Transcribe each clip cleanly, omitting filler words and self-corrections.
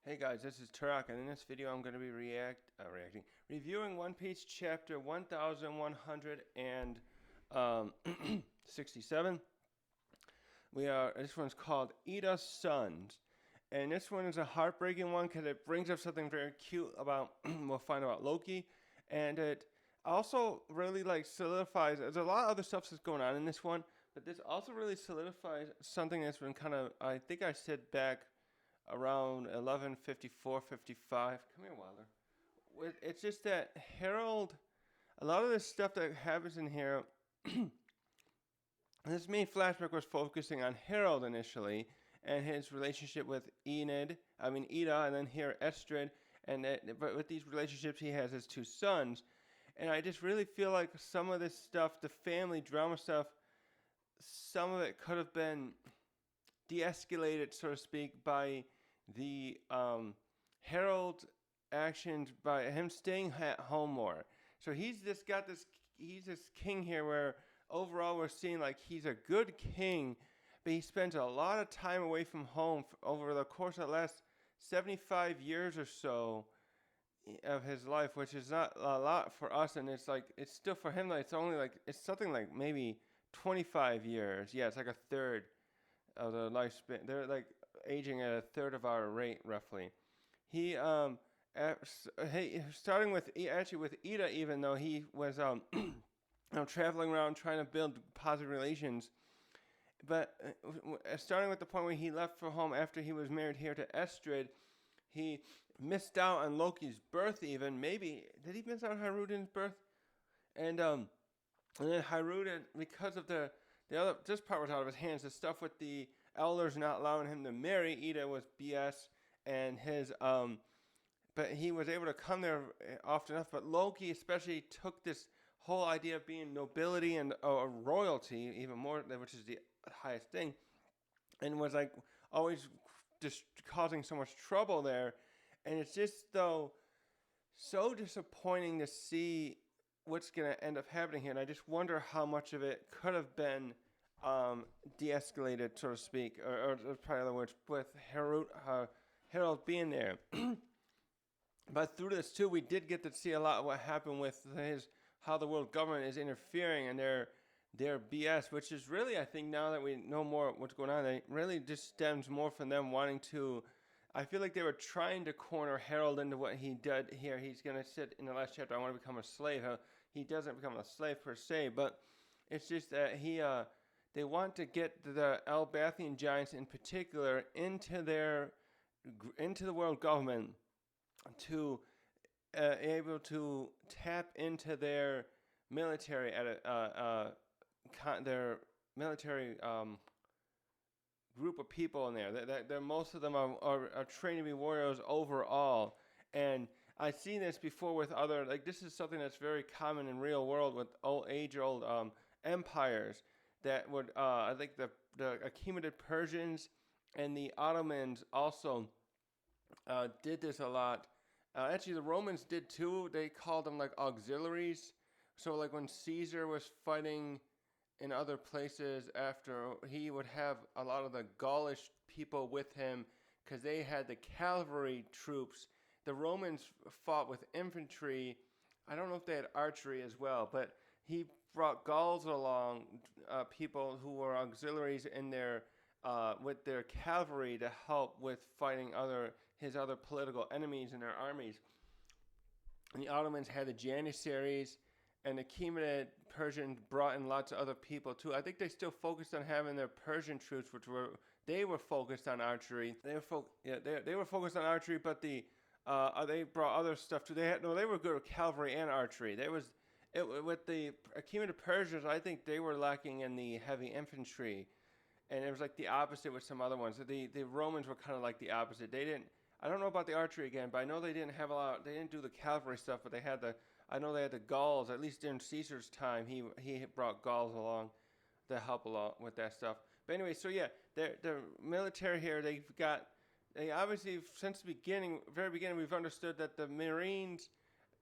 Hey guys, this is Turok, and in this video I'm going to be reviewing One Piece chapter 1167. This one's called Ida's Sons, and this one is a heartbreaking one because it brings up something very cute about we'll find about Loki, and it also really solidifies. There's a lot of other stuff that's going on in this one, but this also really solidifies something that's been kind of, I think I said back around 11:54-55. Come here, Wilder. It's just that Harald, a lot of this stuff that happens in here, this main flashback was focusing on Harald initially and his relationship with Ida, and then here Estrid, but with these relationships he has his two sons, and I just really feel like some of this stuff, the family drama stuff, some of it could have been de-escalated, so to speak, by the Harald actions, by him staying at home more. So he's this king here where overall we're seeing like he's a good king, but he spends a lot of time away from home over the course of the last 75 years or so of his life, which is not a lot for us, and it's still for him, it's something like maybe 25 years. Yeah, it's like a third of the lifespan. They're like aging at a third of our rate, roughly. Starting with Ida, even though he was traveling around trying to build positive relations, but starting with the point where he left for home after he was married here to Estrid, he missed out on Loki's birth. Even maybe did he miss out on Harudin's birth? And then Harudin, because of the other, this part was out of his hands. The stuff with the elders not allowing him to marry Ida was BS, and but he was able to come there often enough. But Loki especially took this whole idea of being nobility and royalty, even more, which is the highest thing, and was always just causing so much trouble there. And it's just so disappointing to see what's going to end up happening here, and I just wonder how much of it could have been de-escalated, so to speak, or probably other words, with Harald being there. But through this too, we did get to see a lot of what happened with how the world government is interfering and their BS, which is really, I think, now that we know more what's going on, it really just stems more from them wanting to. I feel like they were trying to corner Harald into what he did here. He's going to sit in the last chapter, I want to become a slave. He doesn't become a slave per se, but it's just that they want to get the Albathian giants in particular into the world government to able to tap into their military their military group of people in there. They're most of them are trained to be warriors overall. And I've seen this before with other, this is something that's very common in real world with age-old empires that would, I think the Achaemenid Persians and the Ottomans also did this a lot. Actually, the Romans did too. They called them auxiliaries. So when Caesar was fighting in other places, after he would have a lot of the Gaulish people with him because they had the cavalry troops. The Romans fought with infantry. I don't know if they had archery as well, but he brought Gauls along, people who were auxiliaries in with their cavalry to help with fighting his other political enemies in their armies. And the Ottomans had the Janissaries, and the Achaemenid Persians brought in lots of other people too. I think they still focused on having their Persian troops, they were focused on archery. They were focused on archery, but they brought other stuff too. They were good at cavalry and archery. With the Achaemenid Persians, I think they were lacking in the heavy infantry, and it was the opposite with some other ones. The Romans were kind of the opposite. They didn't. I don't know about the archery again, but I know they didn't have a lot. They didn't do the cavalry stuff, but I know they had the Gauls. At least during Caesar's time, he brought Gauls along to help along with that stuff. But anyway, so yeah, the military here, they obviously, since the very beginning, we've understood that the Marines,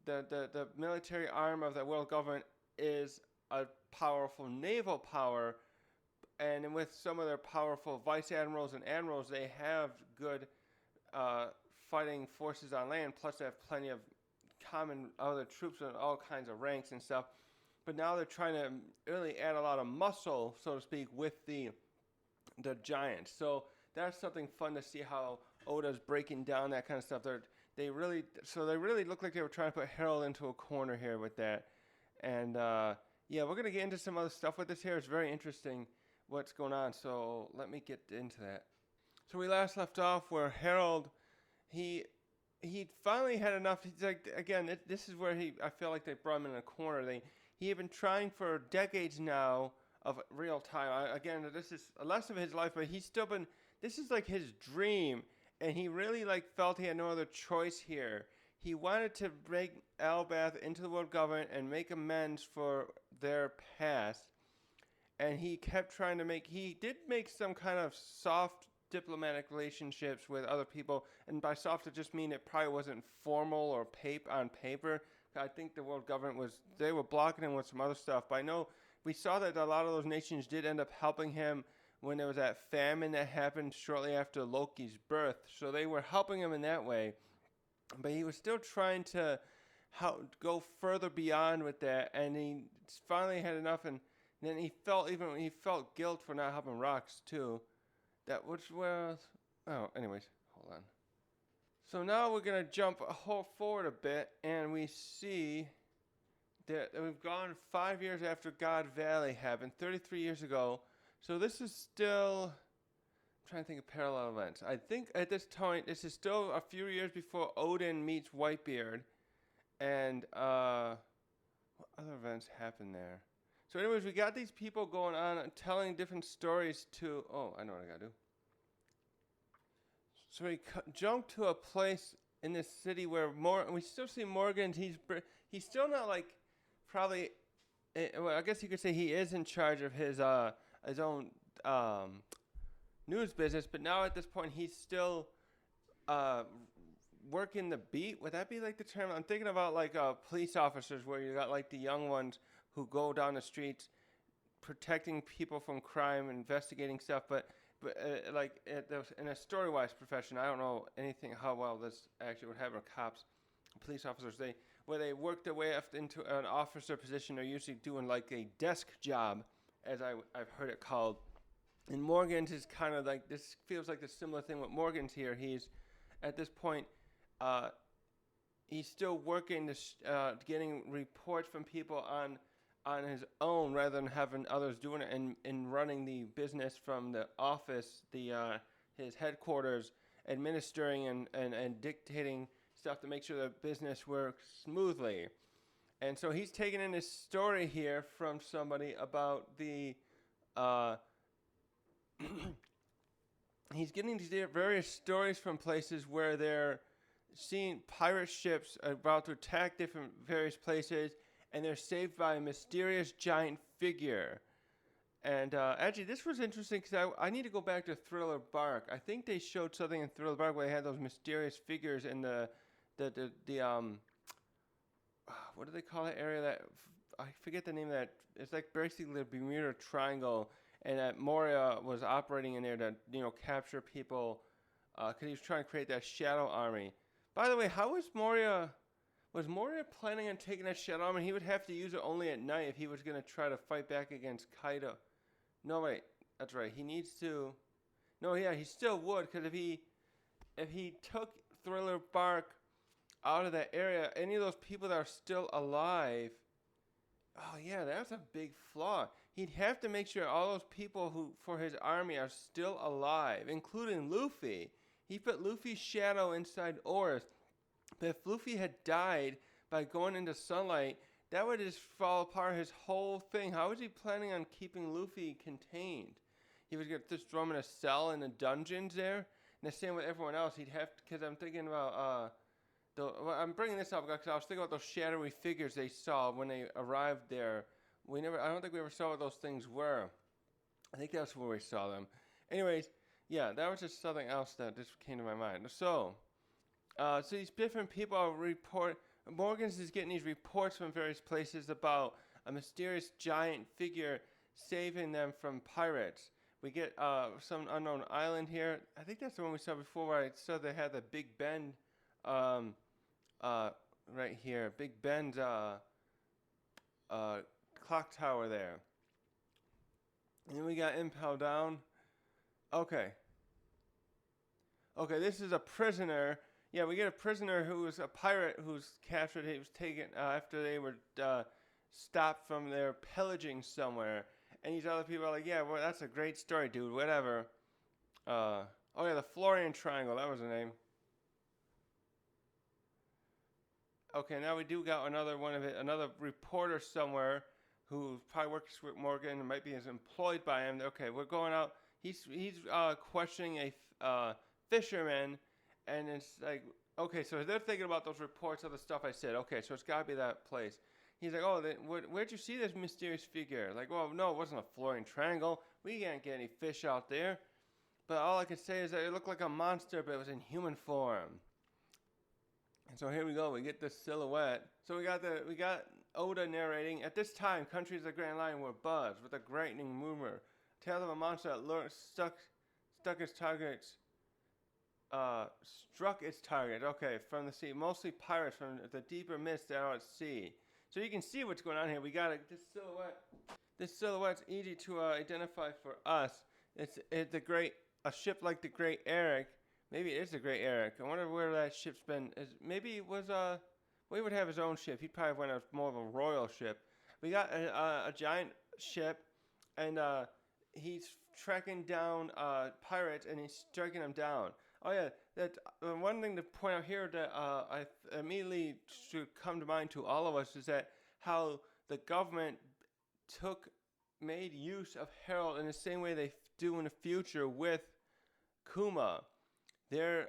the military arm of the world government, is a powerful naval power, and with some of their powerful vice admirals and admirals, they have good fighting forces on land, plus they have plenty of common other troops and all kinds of ranks and stuff. But now they're trying to really add a lot of muscle, so to speak, with the giants. So that's something fun to see how Oda's breaking down that kind of stuff. They really look like they were trying to put Harald into a corner here with that. And yeah, we're gonna get into some other stuff with this here. It's very interesting what's going on. So let me get into that. So we last left off where Harald, he finally had enough. He's like, again, this is where I feel like they brought him in a corner. He had been trying for decades now of real time. Again, this is less of his life, but he's still been. This is like his dream, and he really like felt he had no other choice here. He wanted to bring Albath into the world government and make amends for their past, and he kept trying to make. He did make some kind of soft diplomatic relationships with other people, and by soft, it just mean it probably wasn't formal or on paper. I think the world government they were blocking him with some other stuff, but I know we saw that a lot of those nations did end up helping him when there was that famine that happened shortly after Loki's birth. So they were helping him in that way. But he was still trying to go further beyond with that. And he finally had enough. And then he felt guilt for not helping Rox too. Anyways, hold on. So now we're going to jump forward a bit. And we see that we've gone 5 years after God Valley happened, 33 years ago. So this is still, I'm trying to think of parallel events. I think at this point, this is still a few years before Odin meets Whitebeard. And what other events happen there? So anyways, we got these people going on and telling different stories to, I know what I got to do. So we jump to a place in this city where we still see Morgan. He's still not like, probably, I guess you could say he is in charge of his own news business, but now at this point he's still working the beat. Would that be like the term? I'm thinking about like police officers, where you got like the young ones who go down the streets protecting people from crime, investigating stuff, but like in a story-wise profession, I don't know anything how well this actually would happen with cops, police officers. Where they work their way up into an officer position, they're usually doing like a desk job, as I've heard it called. And Morgan's is kind of like, this feels like the similar thing with Morgan's here. He's, at this point, he's still working, getting reports from people on his own rather than having others doing it, and running the business from the office, his headquarters, administering and dictating stuff to make sure the business works smoothly. And so he's taking in this story here from somebody about he's getting these various stories from places where they're seeing pirate ships about to attack various places, and they're saved by a mysterious giant figure. And actually, this was interesting because I need to go back to Thriller Bark. I think they showed something in Thriller Bark where they had those mysterious figures in the what do they call that area? That I forget the name of that. It's like basically the Bermuda Triangle, and that Moria was operating in there to capture people because he was trying to create that shadow army. By the way, how was Moria? Was Moria planning on taking that shadow army? He would have to use it only at night if he was going to try to fight back against Kaido. No, wait, that's right. He needs to. No, yeah, he still would, because if he took Thriller Bark out of that area, any of those people that are still alive, oh yeah, that's a big flaw. He'd have to make sure all those people who for his army are still alive, including Luffy. He put Luffy's shadow inside Oris. But if Luffy had died by going into sunlight, that would just fall apart his whole thing. How was he planning on keeping Luffy contained? He was going to just throw him in a cell in the dungeons there? And the same with everyone else. He'd have to, because I'm thinking about, I'm bringing this up because I was thinking about those shadowy figures they saw when they arrived there. I don't think we ever saw what those things were. I think that's where we saw them. Anyways, yeah, that was just something else that just came to my mind. So these different people report. Morgan's is getting these reports from various places about a mysterious giant figure saving them from pirates. We get some unknown island here. I think that's the one we saw before where I saw they had the Big Bend um, right here. Big Bend clock tower there. And then we got Impel Down. Okay. Okay, this is a prisoner. Yeah, we get a prisoner who was a pirate who's captured. He was taken after they were stopped from their pillaging somewhere. And these other people are like, yeah, well, that's a great story, dude. Whatever. Oh yeah, the Florian Triangle. That was the name. Okay, now we do got another one of it. Another reporter somewhere who probably works with Morgan and might be employed by him. Okay, we're going out. He's questioning a fisherman, and it's like, okay, so they're thinking about those reports of the stuff I said. Okay, so it's got to be that place. He's like, oh, where'd you see this mysterious figure? Like, well, no, it wasn't a Florian Triangle. We can't get any fish out there. But all I can say is that it looked like a monster, but it was in human form. And so here we go. We get this silhouette. So we got Oda narrating. At this time, countries of the Grand Line were buzzed with a frightening murmur. Tales of a monster that struck its targets. Struck its target. Okay, from the sea, mostly pirates from the deeper mist out at sea. So you can see what's going on here. We got this silhouette. This silhouette's easy to identify for us. It's a ship like the Great Eric. Maybe it is the Great Eric. I wonder where that ship's been. Maybe it was we would have his own ship. He probably went more of a royal ship. We got a giant ship, and he's tracking down pirates, and he's striking them down. Oh yeah, that one thing to point out here that I immediately should come to mind to all of us is that how the government made use of Harald in the same way they do in the future with Kuma. They're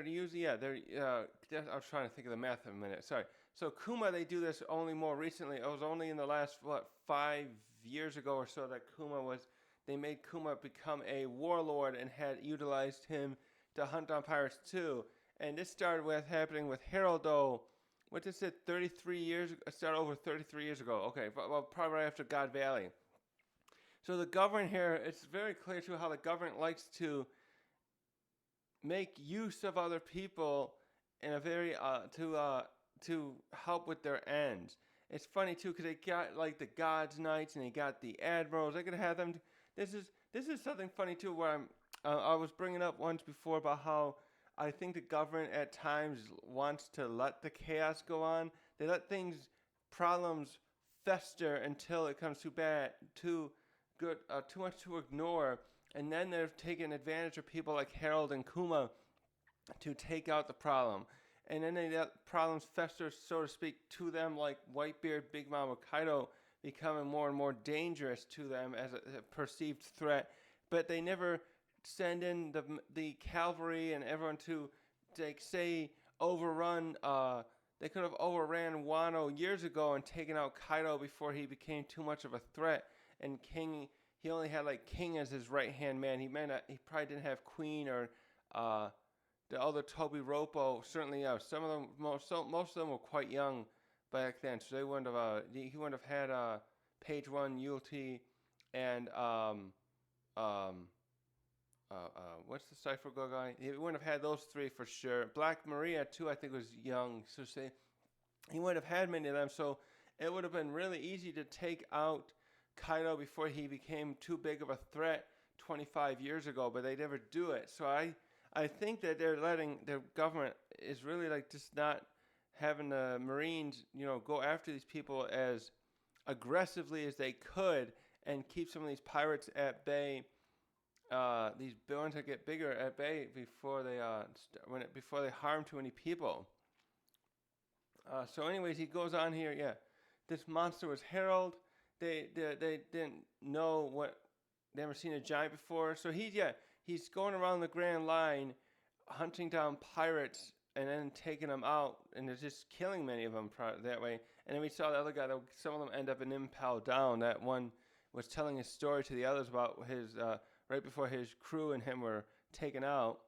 using I was trying to think of the math in a minute. Sorry. So Kuma, they do this only more recently. It was only in the last 5 years ago or so that they made Kuma become a warlord and had utilized him to hunt down pirates too. And this started happening with Harald, though. What is it? 33 years. It started over 33 years ago. Okay, well, probably right after God Valley. So the government here, it's very clear too how the government likes to make use of other people in a very to help with their ends. It's funny too because they got like the God's Knights and they got the admirals. They're gonna have them. This is something funny too. Where I was bringing up once before about how I think the government at times wants to let the chaos go on. They let problems fester until it comes too much to ignore, and then they're taking advantage of people like Harald and Kuma to take out the problem. And then they let problems fester, so to speak, to them, like Whitebeard, Big Mama Kaido, becoming more and more dangerous to them as a perceived threat. But they never send in the cavalry and everyone to, overrun. They could have overran Wano years ago and taken out Kaido before he became too much of a threat. And King, he only had like King as his right-hand man. He probably didn't have Queen or the other Toby Roppo. Certainly, some of them, most of them were quite young back then, so they wouldn't have. He wouldn't have had Page One, Ulti, and what's the Cypher Go guy? He wouldn't have had those three for sure. Black Maria too, I think, was young, so he wouldn't have had many of them. So it would have been really easy to take out Kaido before he became too big of a threat 25 years ago, but they never do it. So I think that they're letting the government is really like just not having the Marines, go after these people as aggressively as they could and keep some of these pirates at bay. These villains that get bigger at bay before they harm too many people. So anyways, he goes on here. Yeah, this monster was Harald. They didn't know they never seen a giant before. So he's going around the Grand Line, hunting down pirates and then taking them out, and they're just killing many of them that way. And then we saw the other guy. Some of them end up in Impel Down. That one was telling his story to the others about his right before his crew and him were taken out.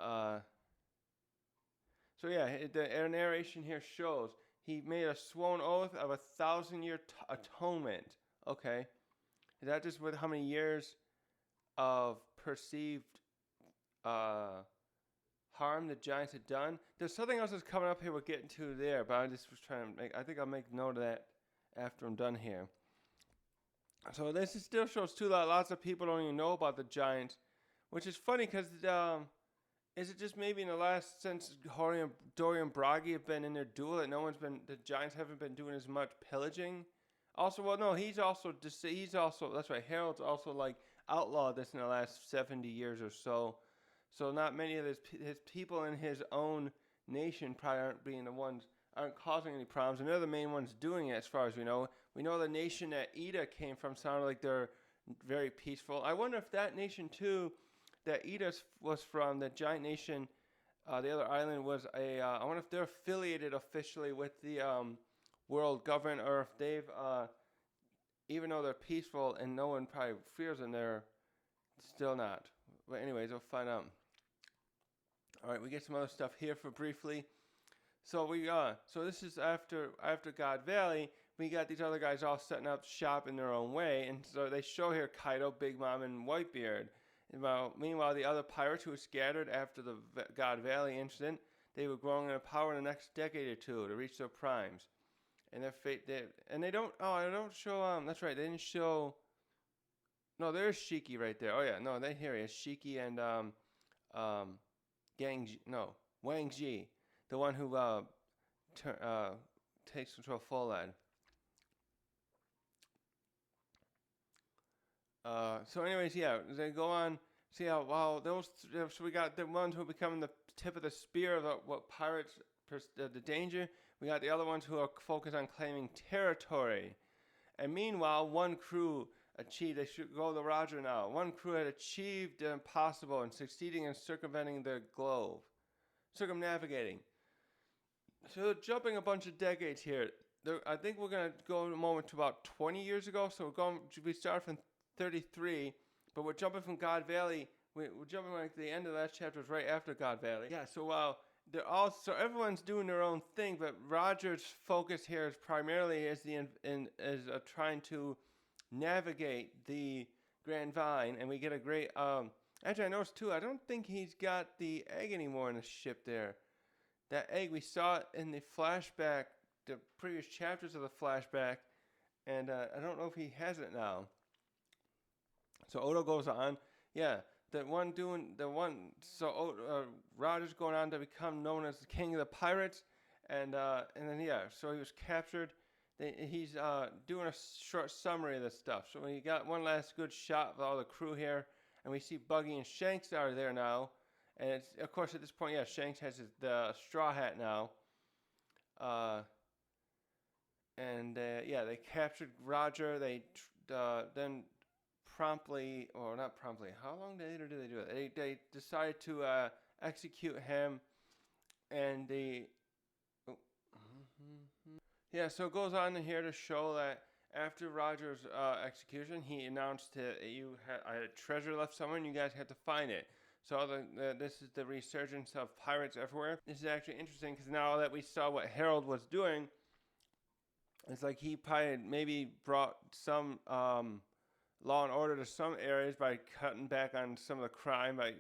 So yeah, the narration here shows he made a sworn oath of 1,000-year atonement. Okay. Is that just with how many years of perceived harm the giants had done? There's something else that's coming up here we're getting to there, but I just was trying to I think I'll make note of that after I'm done here. So this still shows too that lots of people don't even know about the giants, which is funny because is it just maybe in the last since Dorian Bragi have been in their duel that the giants haven't been doing as much pillaging? Also, well, no, he's also that's right. Harald's also like outlawed this in the last 70 years or so. So not many of his people in his own nation probably aren't causing any problems, and they're the main ones doing it as far as we know. We know the nation that Ida came from sounded like they're very peaceful. I wonder if that nation too, that Ida was from, the giant nation, the other island was I wonder if they're affiliated officially with the world government, or if they've, even though they're peaceful and no one probably fears them, they're still not. But anyways, we'll find out. All right, we get some other stuff here for briefly. So so this is after God Valley. We got these other guys all setting up shop in their own way, and so they show here Kaido, Big Mom, and Whitebeard. Meanwhile, the other pirates who were scattered after the God Valley incident, they were growing in power in the next decade or two to reach their primes. And their fate, they don't. Oh, I don't show. That's right. They didn't show. No, there's Shiki right there. Oh yeah, no, here he is, Shiki and Wang Ji, the one who takes control of Full Lad. So anyways, yeah, they go on. See how so we got the ones who are becoming the tip of the spear of what pirates the danger. We got the other ones who are focused on claiming territory. And meanwhile, one crew achieved, they should go to Roger now. One crew had achieved the impossible and succeeding in circumventing the globe. Circumnavigating. So jumping a bunch of decades here. I think we're going to go in a moment to about 20 years ago. So we start from 33, but we're jumping from God Valley. We're jumping like the end of that chapter is right after God Valley. Yeah, so everyone's doing their own thing, but Roger's focus here is primarily trying to navigate the Grand Vine, and we get a great. Actually, I noticed too. I don't think he's got the egg anymore in the ship there. That egg, we saw it in the flashback, the previous chapters of the flashback, and I don't know if he has it now. So Odo goes on, yeah. Roger's going on to become known as the King of the Pirates, and then so he was captured. He's doing a short summary of this stuff. So we got one last good shot of all the crew here, and we see Buggy and Shanks are there now, and it's of course at this point, Shanks has the straw hat now, they captured Roger. They then promptly, or not promptly, how long later did they do it? They decided to execute him, and so it goes on here to show that after Roger's execution, he announced that I had treasure left somewhere and you guys had to find it. So this is the resurgence of pirates everywhere. This is actually interesting because now that we saw what Harald was doing, it's like he probably maybe brought some law and order to some areas by cutting back on some of the crime, by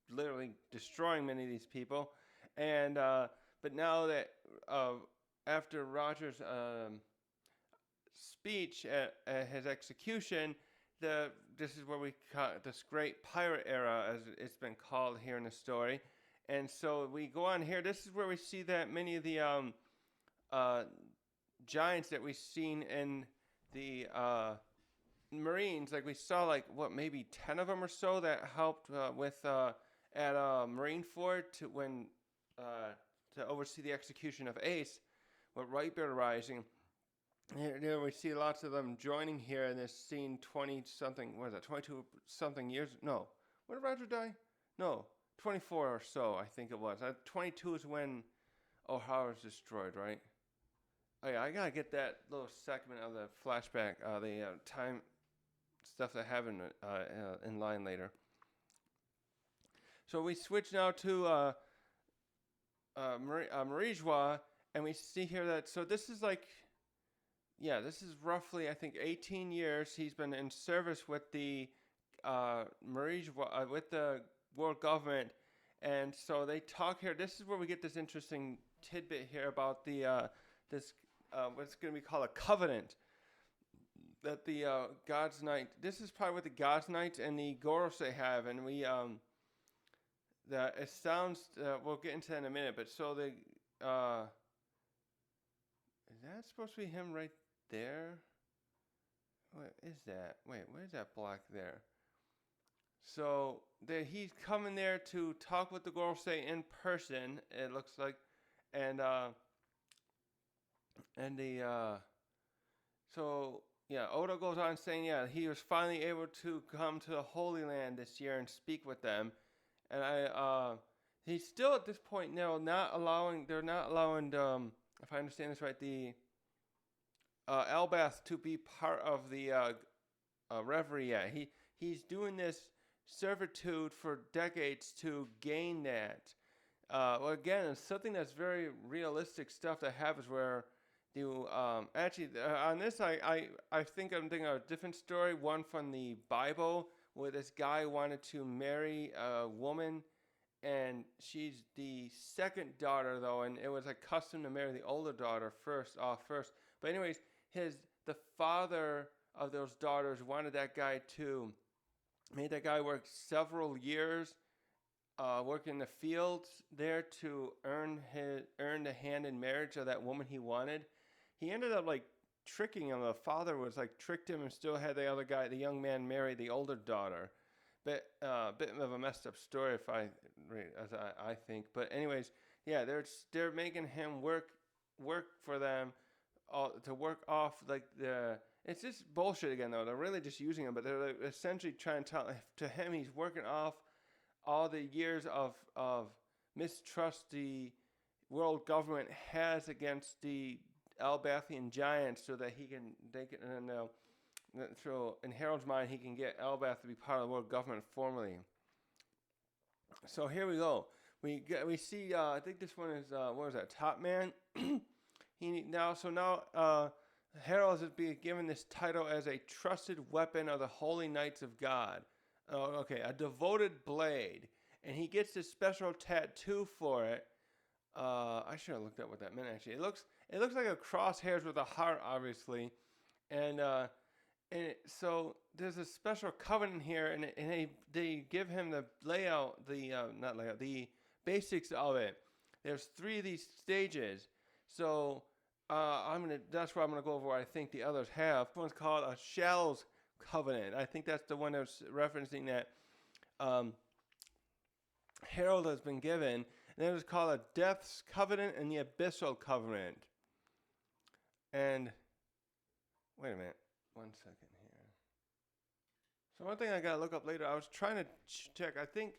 literally destroying many of these people. And but now that after Roger's speech at his execution, this is where we call this great pirate era, as it's been called here in the story. And so we go on here. This is where we see that many of the giants that we've seen in the Marines, like we saw maybe 10 of them or so that helped at Marine Fort to oversee the execution of Ace, with Whitebeard rising. Here we see lots of them joining here in this scene 22-something years. No. When did Roger die? No. 24 or so, I think it was. 22 is when O'Hara was destroyed, right? Oh yeah, I gotta get that little segment of the flashback, the time stuff that happened in line later. So we switch now to Rejoins, And we see here that, so this is like, this is roughly, I think, 18 years he's been in service with the with the world government. And so they talk here. This is where we get this interesting tidbit here about the this what's going to be called a covenant that the God's Knight. This is probably what the God's Knights and the Gorosei have, and we that it sounds. We'll get into that in a minute. But so the is that supposed to be him right there? What is that? Wait, what is that black there? So he's coming there to talk with the Gorosei in person. It looks like, and Oda goes on saying, he was finally able to come to the Holy Land this year and speak with them, and he's still at this point now they're not allowing, if I understand this right, the Elbath to be part of the reverie yet. He's doing this servitude for decades to gain that. Well, again, it's something that's very realistic stuff that happens where you on this I think I'm thinking of a different story, one from the Bible where this guy wanted to marry a woman, and she's the second daughter though, and it was a custom to marry the older daughter first. But anyways, the father of those daughters wanted that guy to made that guy work several years, working in the fields there to earn the hand in marriage of that woman he wanted. He ended up like tricking him. The father was like tricked him and still had the other guy, the young man, marry the older daughter. But a bit of a messed up story, as I think. But anyways, they're making him work for them, to work off like the. It's just bullshit again, though. They're really just using him, but they're essentially trying to tell to him he's working off all the years of mistrust the world government has against the Elbathian giants, so that so in Harald's mind, he can get Elbath to be part of the world government formally. So here we go. We see. I think this one is what was that? Top Man. Harald is being given this title as a trusted weapon of the Holy Knights of God. A devoted blade, and he gets this special tattoo for it. I should have looked up what that meant. Actually, it looks like a crosshairs with a heart, obviously, so there's a special covenant here, and they give him the the basics of it. There's 3 of these stages, so. That's where I'm gonna go over what I think the others have. One's called a Shallows Covenant. I think that's the one that's referencing that Harald has been given. And then it's called a Depths Covenant and the Abyssal Covenant. And wait a minute, 1 second here. So one thing I gotta look up later. I was trying to check. I think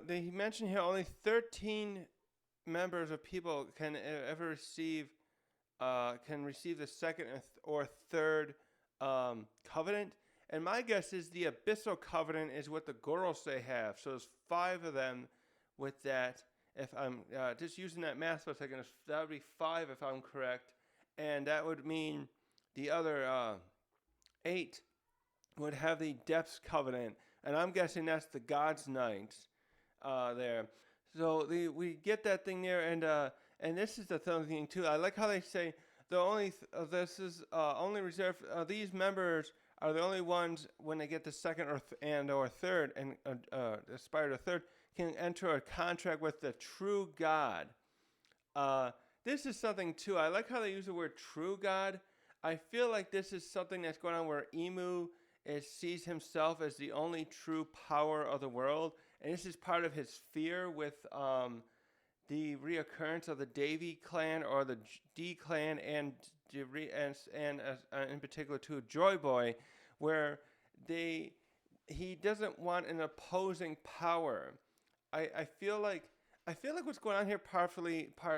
they mentioned here only 13 members of people can ever receive the second or third covenant, and my guess is the Abyssal Covenant is what the Gorosei have. So there's 5 of them with that. If I'm just using that math for a second, that would be 5 if I'm correct, and that would mean the other 8 would have the Depths Covenant, and I'm guessing that's the God's Knights there. So we get that thing there, and this is the thing too. I like how they say this is only reserved. These members are the only ones when they get the second or third, and aspire to third, can enter a contract with the true God. This is something too. I like how they use the word true God. I feel like this is something that's going on where Emu sees himself as the only true power of the world. And this is part of his fear with the reoccurrence of the Davy clan or the D clan and in particular to Joy Boy, where he doesn't want an opposing power. I feel like what's going on here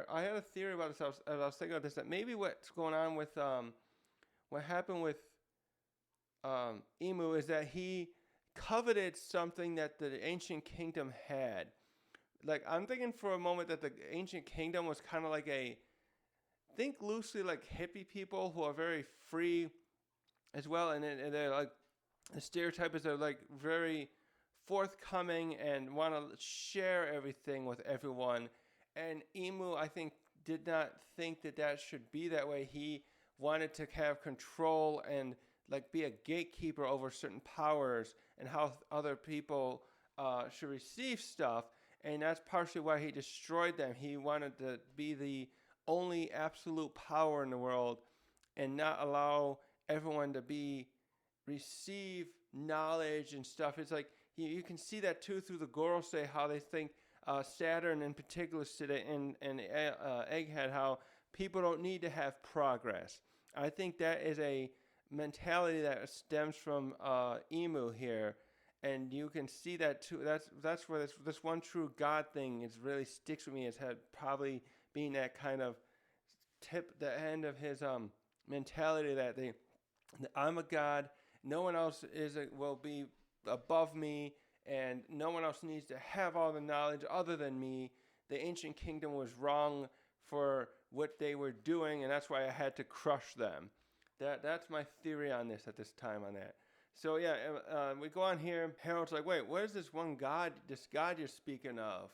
I had a theory about this. I was thinking about this, that maybe what's going on with what happened with Emu is that he coveted something that the ancient kingdom had. Like, I'm thinking for a moment that the ancient kingdom was kind of like think loosely like hippie people who are very free as well, and they're like, the stereotype is they're like very forthcoming and want to share everything with everyone. And Emu, I think, did not think that that should be that way. He wanted to have control and like be a gatekeeper over certain powers and how other people should receive stuff. And that's partially why he destroyed them. He wanted to be the only absolute power in the world and not allow everyone to receive knowledge and stuff. It's like you can see that too through the Gorosei, how they think Saturn in particular and Egghead, how people don't need to have progress. I think that is a mentality that stems from Emu here, and you can see that too. That's where this one true God thing is really sticks with me. It's had probably being that kind of the end of his mentality that I'm a God, no one else will be above me, and no one else needs to have all the knowledge other than me. The ancient kingdom was wrong for what they were doing, and that's why I had to crush them. That's my theory on this at this time on that. So yeah, we go on here. Harald's like, wait, what is this this God you're speaking of?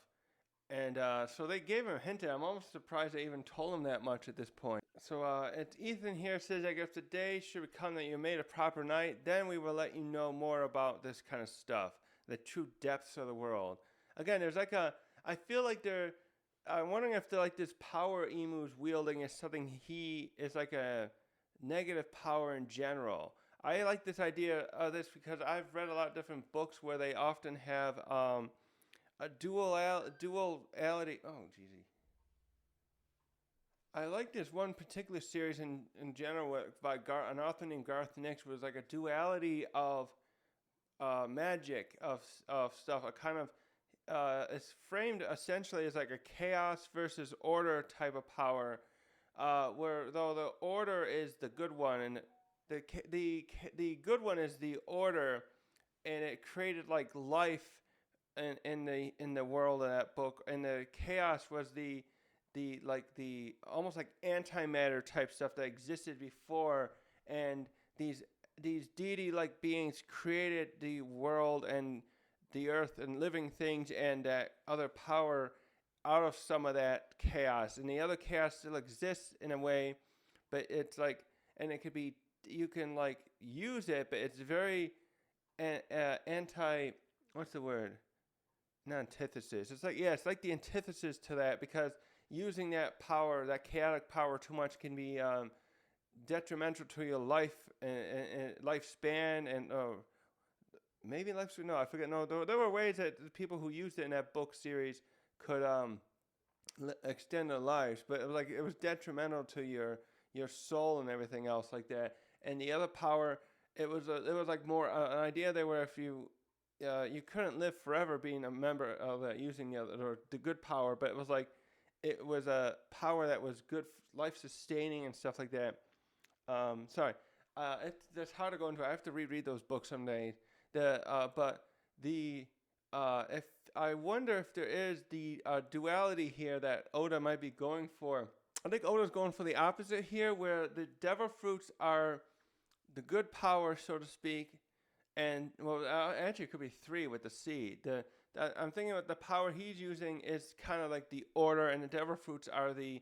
And so they gave him a hint. I'm almost surprised they even told him that much at this point. So it's Ethan here says, like, if the day should come that you made a proper night, then we will let you know more about this kind of stuff, the true depths of the world. Again, there's like I feel like I'm wondering if like this power Emu's wielding is something he is like a negative power in general. I like this idea of this because I've read a lot of different books where they often have a duality. Oh, jeezy. I like this one particular series in general by an author named Garth Nix, was like a duality of magic of stuff. A kind of it's framed essentially as like a chaos versus order type of power, where though the order is the good one and the good one is the order, and it created like life in the world of that book, and the chaos was the almost like antimatter type stuff that existed before, and these deity like beings created the world and the earth and living things and that other power out of some of that chaos, and the other chaos still exists in a way, but it's like, and it could be, you can like use it, but it's very anti, what's the word? Not antithesis. It's like, yeah, it's like the antithesis to that, because using that power, that chaotic power too much can be detrimental to your life and lifespan and maybe lifespan. No, I forget. No, there were ways that the people who used it in that book series could extend their lives, but it was detrimental to your soul and everything else like that. And the other power, it was like more an idea there where if you couldn't live forever being a member of using the good power, but it was a power that was good, life sustaining and stuff like that. Sorry, that's hard to go into. I have to reread those books someday. But if I wonder if there is the duality here that Oda might be going for. I think Oda's going for the opposite here, where the devil fruits are the good power, so to speak, and well, actually it could be three with the seed. I'm thinking about the power he's using is kind of like the order, and the devil fruits are the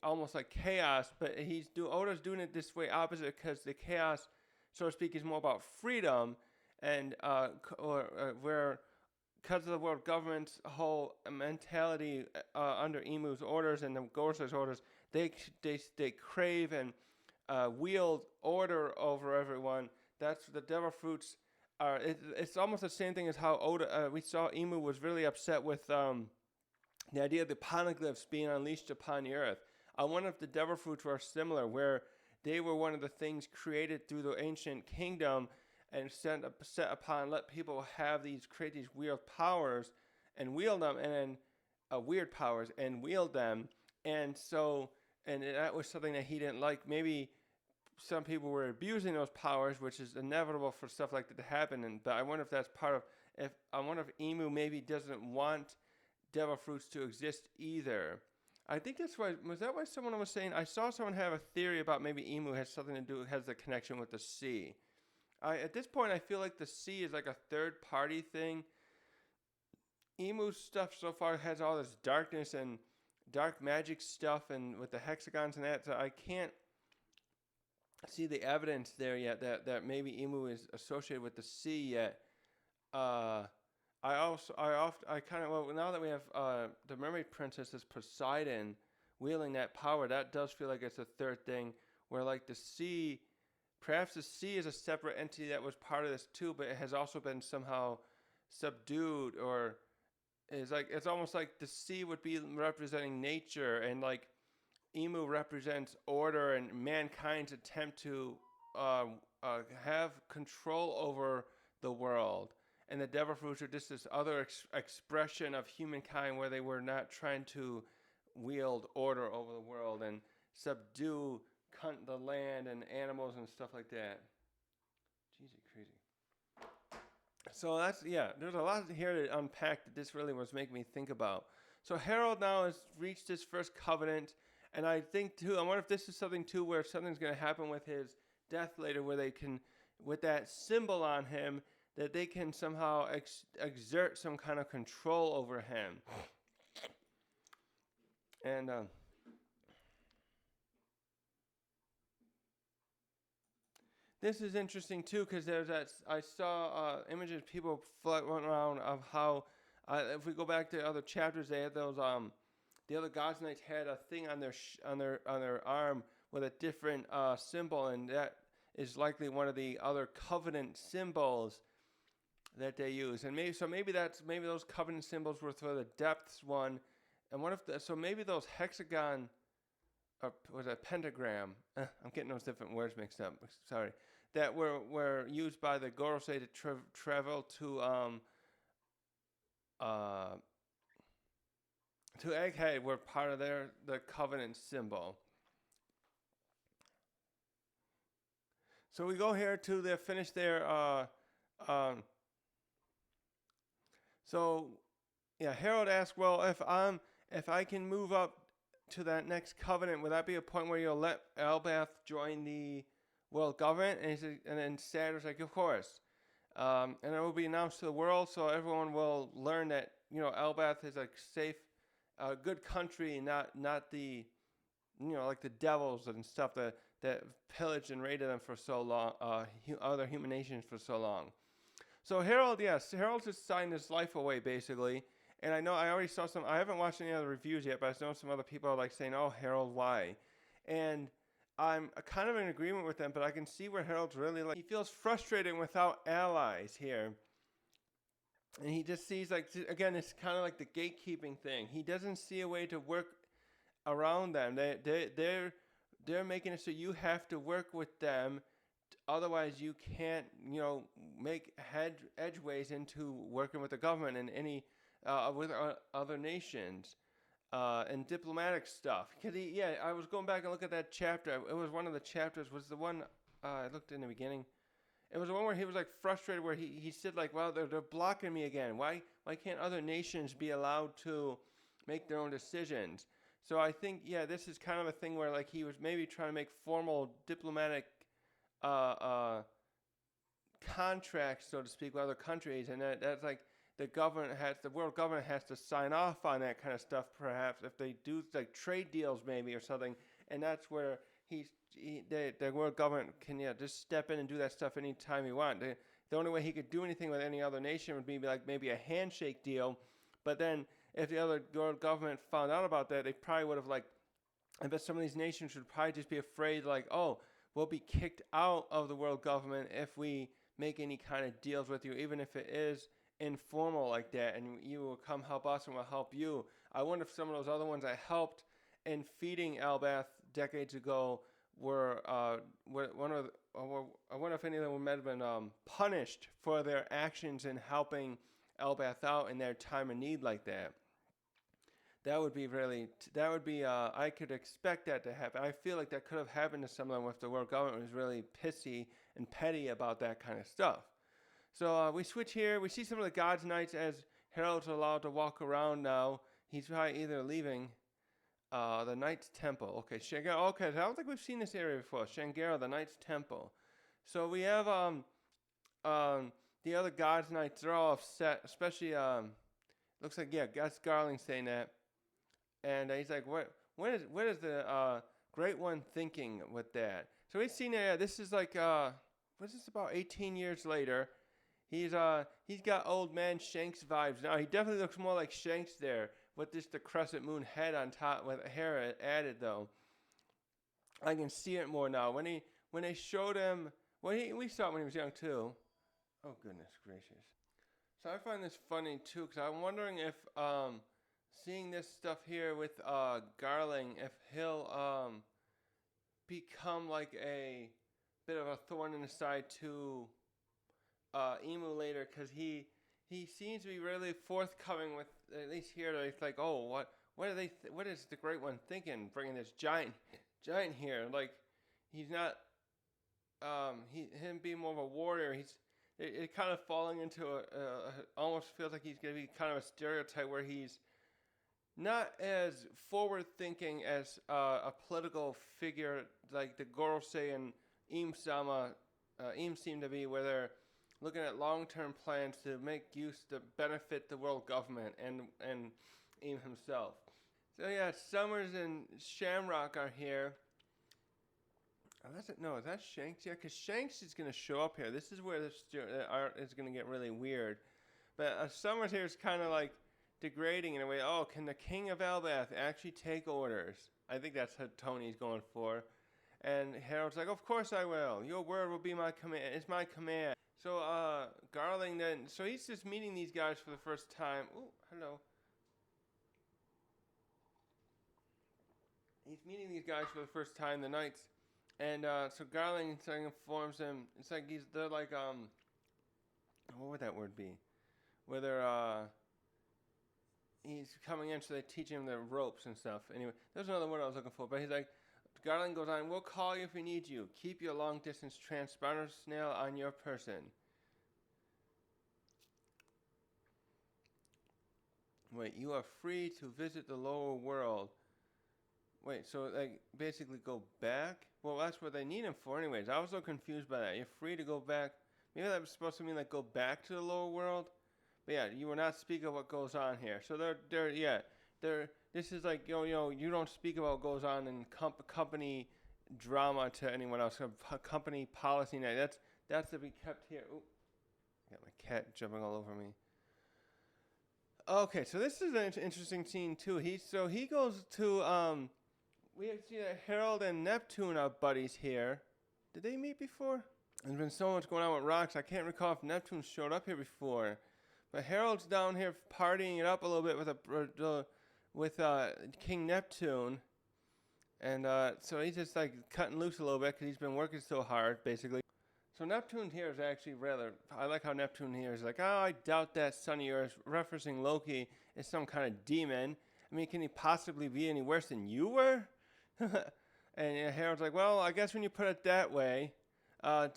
almost like chaos. But Oda's doing it this way opposite, because the chaos, so to speak, is more about freedom, and where because of the world government's whole mentality under Emu's orders and the Gorosei's orders, they crave and wield order over everyone. That's the devil fruits. It's almost the same thing as how Oda, we saw Emu was really upset with the idea of the poneglyphs being unleashed upon the earth. I wonder if the devil fruits were similar, where they were one of the things created through the ancient kingdom and set upon, let people create these weird powers and wield them, and then weird powers and wield them. And so, and that was something that he didn't like. Maybe some people were abusing those powers, which is inevitable for stuff like that to happen. But I wonder if that's I wonder if Emu maybe doesn't want devil fruits to exist either. I think that's why. Was that why someone was saying? I saw someone have a theory about maybe Emu has something to do, has the connection with the sea. At this point, I feel like the sea is like a third party thing. Emu's stuff so far has all this darkness and dark magic stuff, and with the hexagons and that. So I can't see the evidence there yet that maybe Emu is associated with the sea yet. I kind of, well, now that we have the Mermaid Princess is Poseidon wielding that power, that does feel like it's a third thing where like the sea, perhaps the sea is a separate entity that was part of this too, but it has also been somehow subdued, or is like, it's almost like the sea would be representing nature, and like Emu represents order and mankind's attempt to have control over the world. And the devil fruits are just this other expression of humankind where they were not trying to wield order over the world and subdue the land and animals and stuff like that. Jeez, crazy. So that's, yeah, there's a lot here to unpack that this really was making me think about. So Harald now has reached his first covenant, and I think too, I wonder if this is something too where something's going to happen with his death later, where they can, with that symbol on him, that they can somehow exert some kind of control over him. And this is interesting too, because there's that, I saw images people floating around of how, if we go back to other chapters, they had those the other gods knights had a thing on their arm with a different symbol, and that is likely one of the other covenant symbols that they use. And maybe those covenant symbols were for the depths one. And what if so maybe those hexagon, or was a pentagram? I'm getting those different words mixed up. Sorry, that were used by the Gorosei to travel to Egghead, were part of the covenant symbol. So we go here to the finish there. So, yeah, Harald asks, well, if I can move up to that next covenant, would that be a point where you'll let Elbath join the world government? And then Saturn's like, of course. And it will be announced to the world, so everyone will learn that, Elbath is a safe, good country, not the, like the devils and stuff that pillaged and raided them for so long, other human nations for so long. So Harald just signed his life away, basically. And I know I already saw I haven't watched any other reviews yet, but I know some other people are like saying, oh, Harald, why? And I'm kind of in agreement with them, but I can see where Harald's really he feels frustrated without allies here. And he just sees, like, again, it's kind of like the gatekeeping thing. He doesn't see a way to work around them. They're making it so you have to work with them. Otherwise, you can't, make edgeways into working with the government and any with other nations and diplomatic stuff. Because I was going back and look at that chapter. It was one of the chapters. Was the one I looked in the beginning. It was the one where he was like frustrated, where he said like, well, they're blocking me again. Why can't other nations be allowed to make their own decisions? So I think this is kind of a thing where like he was maybe trying to make formal diplomatic contracts, so to speak, with other countries, and that's like the world government has to sign off on that kind of stuff, perhaps, if they do like trade deals maybe or something, and that's where the world government can just step in and do that stuff anytime he wants. The only way he could do anything with any other nation would be like maybe a handshake deal, but then if the other world government found out about that, they probably would have I bet some of these nations would probably just be afraid, like, oh, we'll be kicked out of the world government if we make any kind of deals with you, even if it is informal like that, and you will come help us and we'll help you. I wonder if some of those other ones I helped in feeding Elbath decades ago were I wonder if any of them might have been punished for their actions in helping Elbath out in their time of need like that. That would be I could expect that to happen. I feel like that could have happened to some of them if the world government was really pissy and petty about that kind of stuff. So we switch here. We see some of the gods' knights as Harald's allowed to walk around now. He's probably either leaving. the Knight's Temple. Okay, Shangara. Okay, I don't think we've seen this area before. Shangara, the Knight's Temple. So we have the other gods knights. They're all upset, especially looks like that's Garling saying that, and he's like, what is the Great One thinking with that? So we've seen this is like what's this about 18 years later. He's got old man Shanks vibes now. He definitely looks more like Shanks there with just the crescent moon head on top with hair added though. I can see it more now. When they showed him we saw it when he was young too. Oh goodness gracious. So I find this funny too because I'm wondering if seeing this stuff here with Garling, if he'll become like a bit of a thorn in the side to Emu later, because he seems to be really forthcoming with, at least here. It's like, oh, what is the Great One thinking, bringing this giant here? Like, he's not him being more of a warrior. It kind of falling into almost feels like he's going to be kind of a stereotype where he's not as forward thinking as a political figure like the Gorosei and Im seem to be, where they're looking at long-term plans to make use to benefit the world government and Im himself. So yeah, Summers and Shamrock are here. Is that Shanks? Yeah, because Shanks is going to show up here. This is where the art is going to get really weird. But Summers here is kind of like degrading in a way. Oh, can the King of Elbath actually take orders? I think that's what Tony's going for. And Harold's like, of course I will. Your word will be my command. It's my command. So Garling then, so he's just meeting these guys for the first time. Oh, hello. He's meeting these guys for the first time, the knights. And so Garling informs him. It's like they're like what would that word be? Whether he's coming in, so they teach him the ropes and stuff. Anyway, there's another word I was looking for, but he's like, Garling goes on, we'll call you if we need you. Keep your long distance transponder snail on your person. Wait, you are free to visit the lower world. Wait, so like basically go back? Well, that's what they need him for anyways. I was so confused by that. You're free to go back. Maybe that was supposed to mean like go back to the lower world? But yeah, you will not speak of what goes on here. So this is like, you don't speak about what goes on in company drama to anyone else. Company policy night. That's to be kept here. Ooh, I got my cat jumping all over me. Okay, so this is an interesting scene too. He goes to we see that Harald and Neptune are buddies here. Did they meet before? There's been so much going on with rocks. I can't recall if Neptune showed up here before. But Harald's down here partying it up a little bit with King Neptune. And so he's just like cutting loose a little bit because he's been working so hard, basically. So Neptune here is actually I like how Neptune here is like, oh, I doubt that son of yours, referencing Loki, is some kind of demon. I mean, can he possibly be any worse than you were? And Harold's like, well, I guess when you put it that way,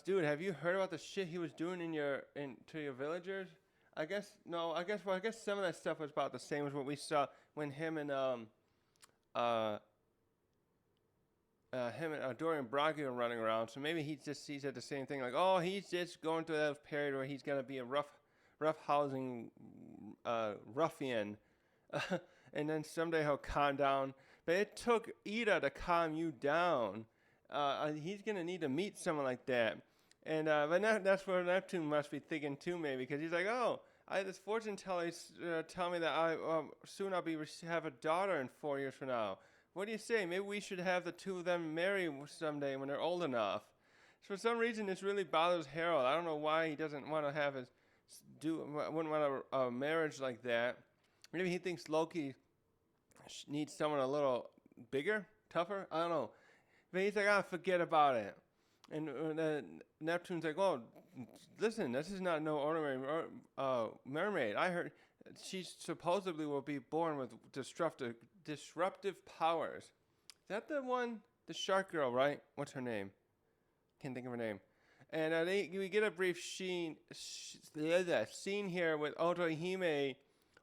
dude, have you heard about the shit he was doing to your villagers? I guess some of that stuff was about the same as what we saw when him and Dorian Broggy were running around. So maybe he just sees it the same thing, like, oh, he's just going through that period where he's gonna be a rough housing ruffian, and then someday he'll calm down. But it took Ida to calm you down. He's gonna need to meet someone like that. And but that's what Neptune must be thinking too, maybe, because he's like, oh, this fortune teller tell me that soon I'll have a daughter in 4 years from now. What do you say? Maybe we should have the two of them marry someday when they're old enough. So for some reason, this really bothers Harald. I don't know why he doesn't want to wouldn't want a marriage like that. Maybe he thinks Loki needs someone a little bigger, tougher. I don't know. But he's like, forget about it. And Neptune's like, oh, listen, this is not no ordinary mermaid. I heard she supposedly will be born with disruptive powers. Is that the one? The shark girl, right? What's her name? Can't think of her name. And we get a brief scene here with Otohime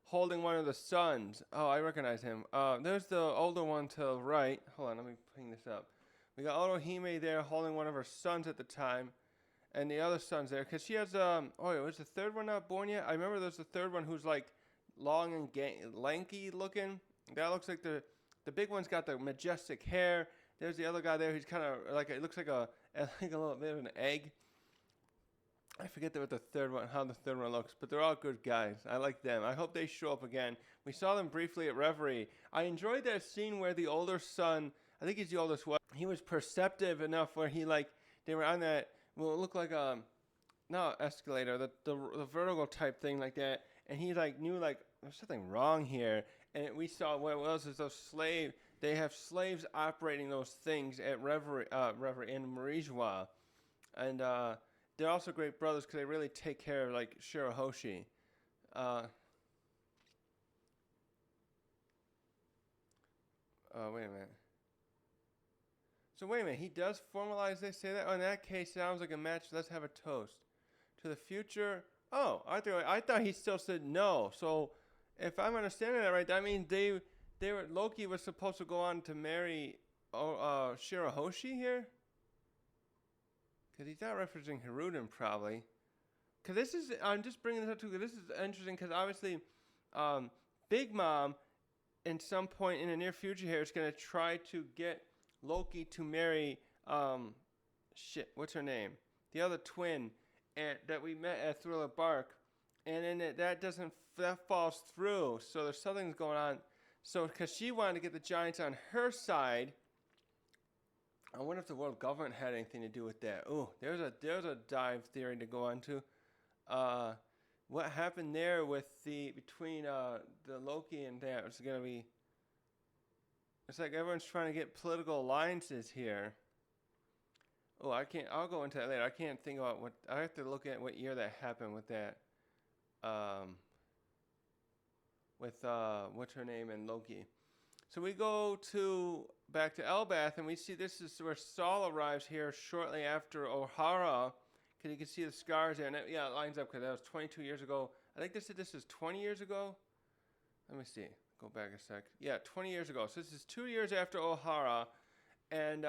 holding one of the sons. Oh, I recognize him. There's the older one to the right. Hold on, let me bring this up. We got Otohime there holding one of her sons at the time, and the other son's there because she has was the third one not born yet? I remember there's the third one who's like long and lanky looking. That looks like the big one's got the majestic hair. There's the other guy there. He's kind of like, it looks like a little bit of an egg. I forget how the third one looks, but they're all good guys. I like them. I hope they show up again. We saw them briefly at Reverie. I enjoyed that scene where the older son, I think he's the oldest one, he was perceptive enough where they were on that, well, it looked like not escalator, the vertical type thing like that, and he knew there's something wrong here. And we saw what it was is they have slaves operating those things at Reverie in Rejoins. And they're also great brothers because they really take care of Shirahoshi. Wait a minute. So wait a minute, he does formalize, they say that? Oh, in that case, sounds like a match. Let's have a toast. To the future. Oh, I thought he still said no. So if I'm understanding that right, that means Loki was supposed to go on to marry Shirahoshi here? Because he's not referencing Haruden, probably. Because I'm just bringing this up too, because this is interesting, because obviously, Big Mom, in some point in the near future here, is going to try to get Loki to marry, what's her name? The other twin that we met at Thriller Bark. And then that falls through. So there's something going on. So, because she wanted to get the Giants on her side, I wonder if the world government had anything to do with that. Oh, there's a dive theory to go on to. What happened there with between the Loki and that? It's gonna be. It's like everyone's trying to get political alliances here. Oh, I'll go into that later. I can't think about what. I have to look at what year that happened with that. What's her name and Loki. So we go back to Elbath, and we see this is where Saul arrives here shortly after O'Hara, because you can see the scars there. And it lines up because that was 22 years ago. I think this is 20 years ago. Let me see. Go back a sec. Yeah, 20 years ago. So this is 2 years after O'Hara, and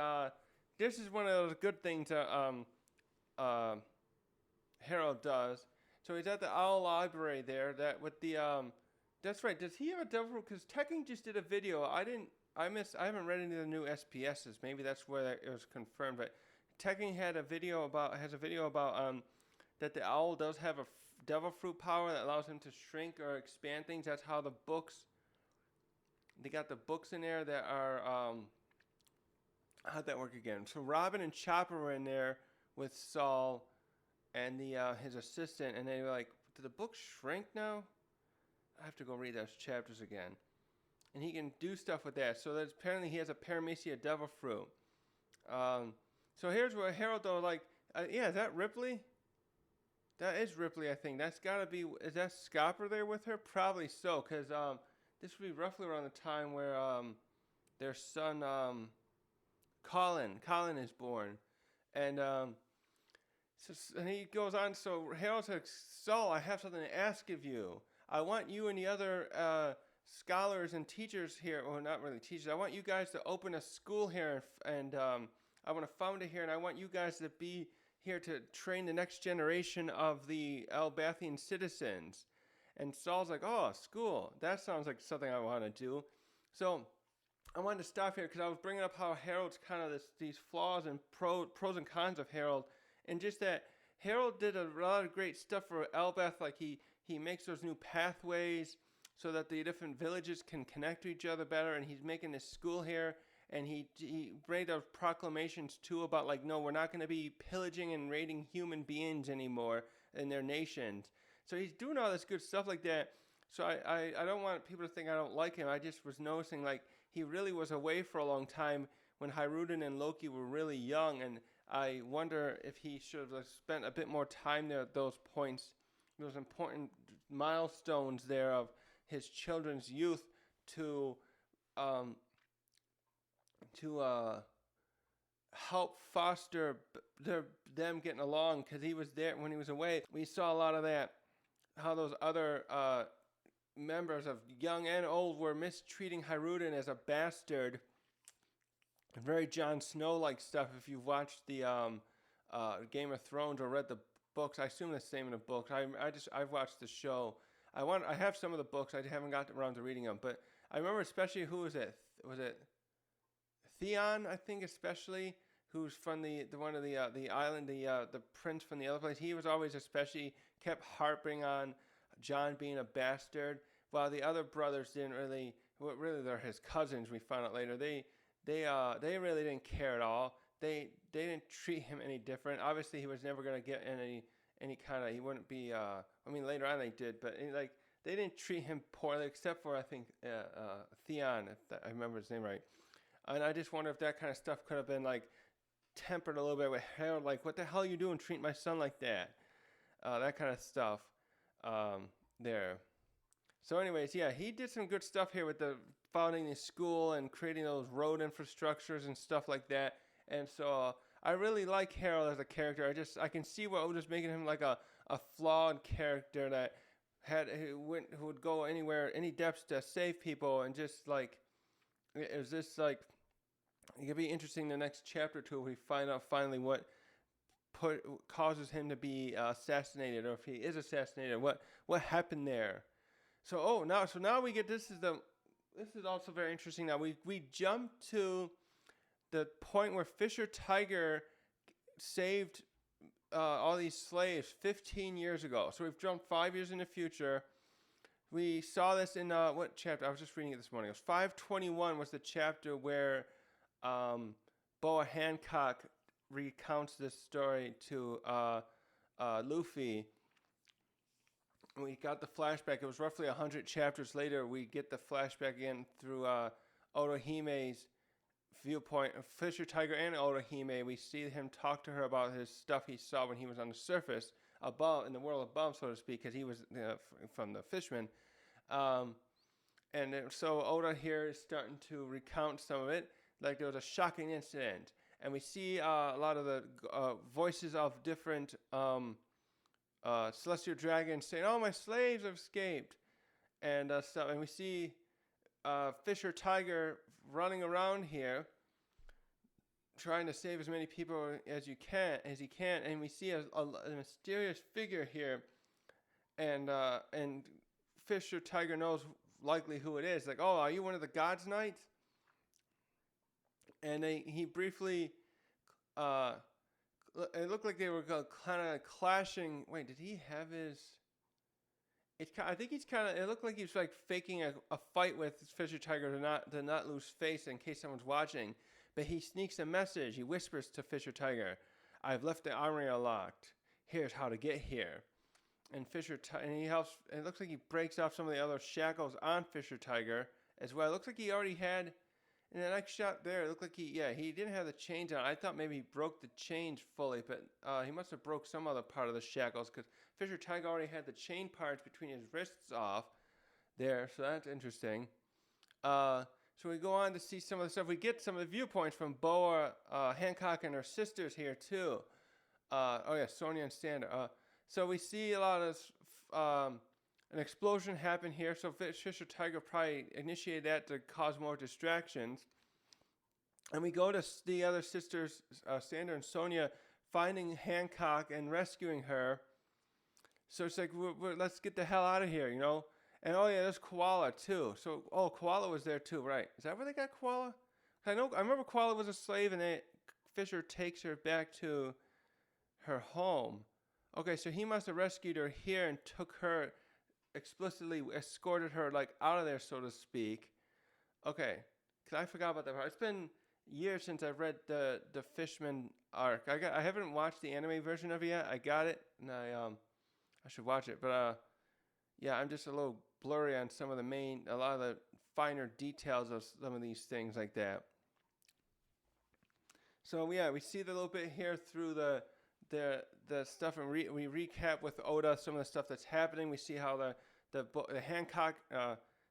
this is one of those good things that Harald does. So he's at the Owl Library there. That's right. Does he have a devil? Because Tekking just did a video. I haven't read any of the new SPSs. Maybe that's where it was confirmed. But Tekking has a video about that the owl does have a devil fruit power that allows him to shrink or expand things. That's how they got the books in there that are how'd that work again? So Robin and Chopper were in there with Saul and his assistant, and they were like, "Did the book shrink now?" I have to go read those chapters again. And he can do stuff with that. So that apparently he has a Paramecia devil fruit. So here's where Harald, though, is that Ripley? That is Ripley, I think. That's got to be, is that Scopper there with her? Probably so, because this would be roughly around the time where their son, Colin is born. And and he goes on, so Harald says, "Saul, I have something to ask of you. I want you and the other scholars and teachers here, or not really teachers, I want you guys to open a school here, and I want to found it here, and I want you guys to be here to train the next generation of the Elbathian citizens." And Saul's like, "Oh, school. That sounds like something I want to do." So I wanted to stop here because I was bringing up how Harald's kind of these flaws and pros and cons of Harald, and just that Harald did a lot of great stuff for Elbath, like he makes those new pathways so that the different villages can connect to each other better, and he's making this school here, and he made those proclamations too about no, we're not going to be pillaging and raiding human beings anymore in their nations. So he's doing all this good stuff like that. So I don't want people to think I don't like him. I just was noticing he really was away for a long time when Haruden and Loki were really young, and I wonder if he should have spent a bit more time there at those points, those important milestones there of his children's youth to help foster them getting along, because he was there when he was away. We saw a lot of that, how those other members of young and old were mistreating Haruden as a bastard. Very Jon Snow-like stuff. If you've watched the Game of Thrones or read the books, I assume the same in the books. I've watched the show. I have some of the books. I haven't got around to reading them, but I remember especially who was it? Was it Theon? I think especially, who's from the one of the island, the prince from the other place. He was always especially kept harping on Jon being a bastard, while the other brothers didn't really. Well, really, they're his cousins. We found out later. They really didn't care at all. They didn't treat him any different. Obviously, he was never going to get any kind of. He wouldn't be. I mean, later on they did, but they didn't treat him poorly, except for I think Theon, if I remember his name right. And I just wonder if that kind of stuff could have been like tempered a little bit with Harald, like, what the hell are you doing treating my son like that? That kind of stuff there. So anyways, yeah, he did some good stuff here with the founding the school and creating those road infrastructures and stuff like that. And so I really like Harald as a character. I can see what was making him like a flawed character that who would go anywhere, any depths to save people, and just like it was just like it could be interesting the next chapter too. We find out finally what causes him to be assassinated, or if he is assassinated, what happened there. So now we get this is also very interesting. Now we jump to the point where Fisher Tiger saved all these slaves 15 years ago. So we've jumped 5 years in the future. We saw this in what chapter? I was just reading it this morning. It was 521 was the chapter where Boa Hancock recounts this story to Luffy. We got the flashback. It was roughly 100 chapters later. We get the flashback again through Otohime's viewpoint of Fisher Tiger and Otohime. We see him talk to her about his stuff he saw when he was on the surface above, in the world above, so to speak, because he was from the fishermen. So Oda here is starting to recount some of it, like there was a shocking incident. And we see a lot of the voices of different celestial dragons saying, "Oh, my slaves have escaped," and stuff. And we see Fisher Tiger running around here, trying to save as many people as he can. And we see a mysterious figure here, and Fisher Tiger knows likely who it is. Like, "Oh, are you one of the God's Knights?" And he briefly, it looked like they were kind of clashing. Wait, did he have his? I think he's kind of. It looked like he was like faking a fight with Fisher Tiger to not lose face in case someone's watching. But he sneaks a message. He whispers to Fisher Tiger, "I've left the armory unlocked. Here's how to get here." And and he helps. It looks like he breaks off some of the other shackles on Fisher Tiger as well. It looks like he already had. In the next shot there, it looked like he didn't have the chains on. I thought maybe he broke the chains fully, but he must have broke some other part of the shackles, because Fisher Tiger already had the chain parts between his wrists off there, so that's interesting. So we go on to see some of the stuff. We get some of the viewpoints from Boa Hancock and her sisters here too. Sonia and Sander. So we see a lot of an explosion happened here, so Fisher Tiger probably initiated that to cause more distractions. And we go to the other sisters, Sander and Sonia, finding Hancock and rescuing her. So it's like, let's get the hell out of here, you know? And there's Koala too. So, Koala was there too, right? Is that where they got Koala? I remember Koala was a slave, and Fisher takes her back to her home. Okay, so he must have rescued her here and took her, explicitly escorted her like out of there, so to speak. Okay, because I forgot about that part. It's been years since I've read the Fishman arc. I haven't watched the anime version of it yet. I got it, and I should watch it. But I'm just a little blurry on some of a lot of the finer details of some of these things like that. So we see the little bit here through the stuff, and we recap with Oda some of the stuff that's happening. We see how the Hancock,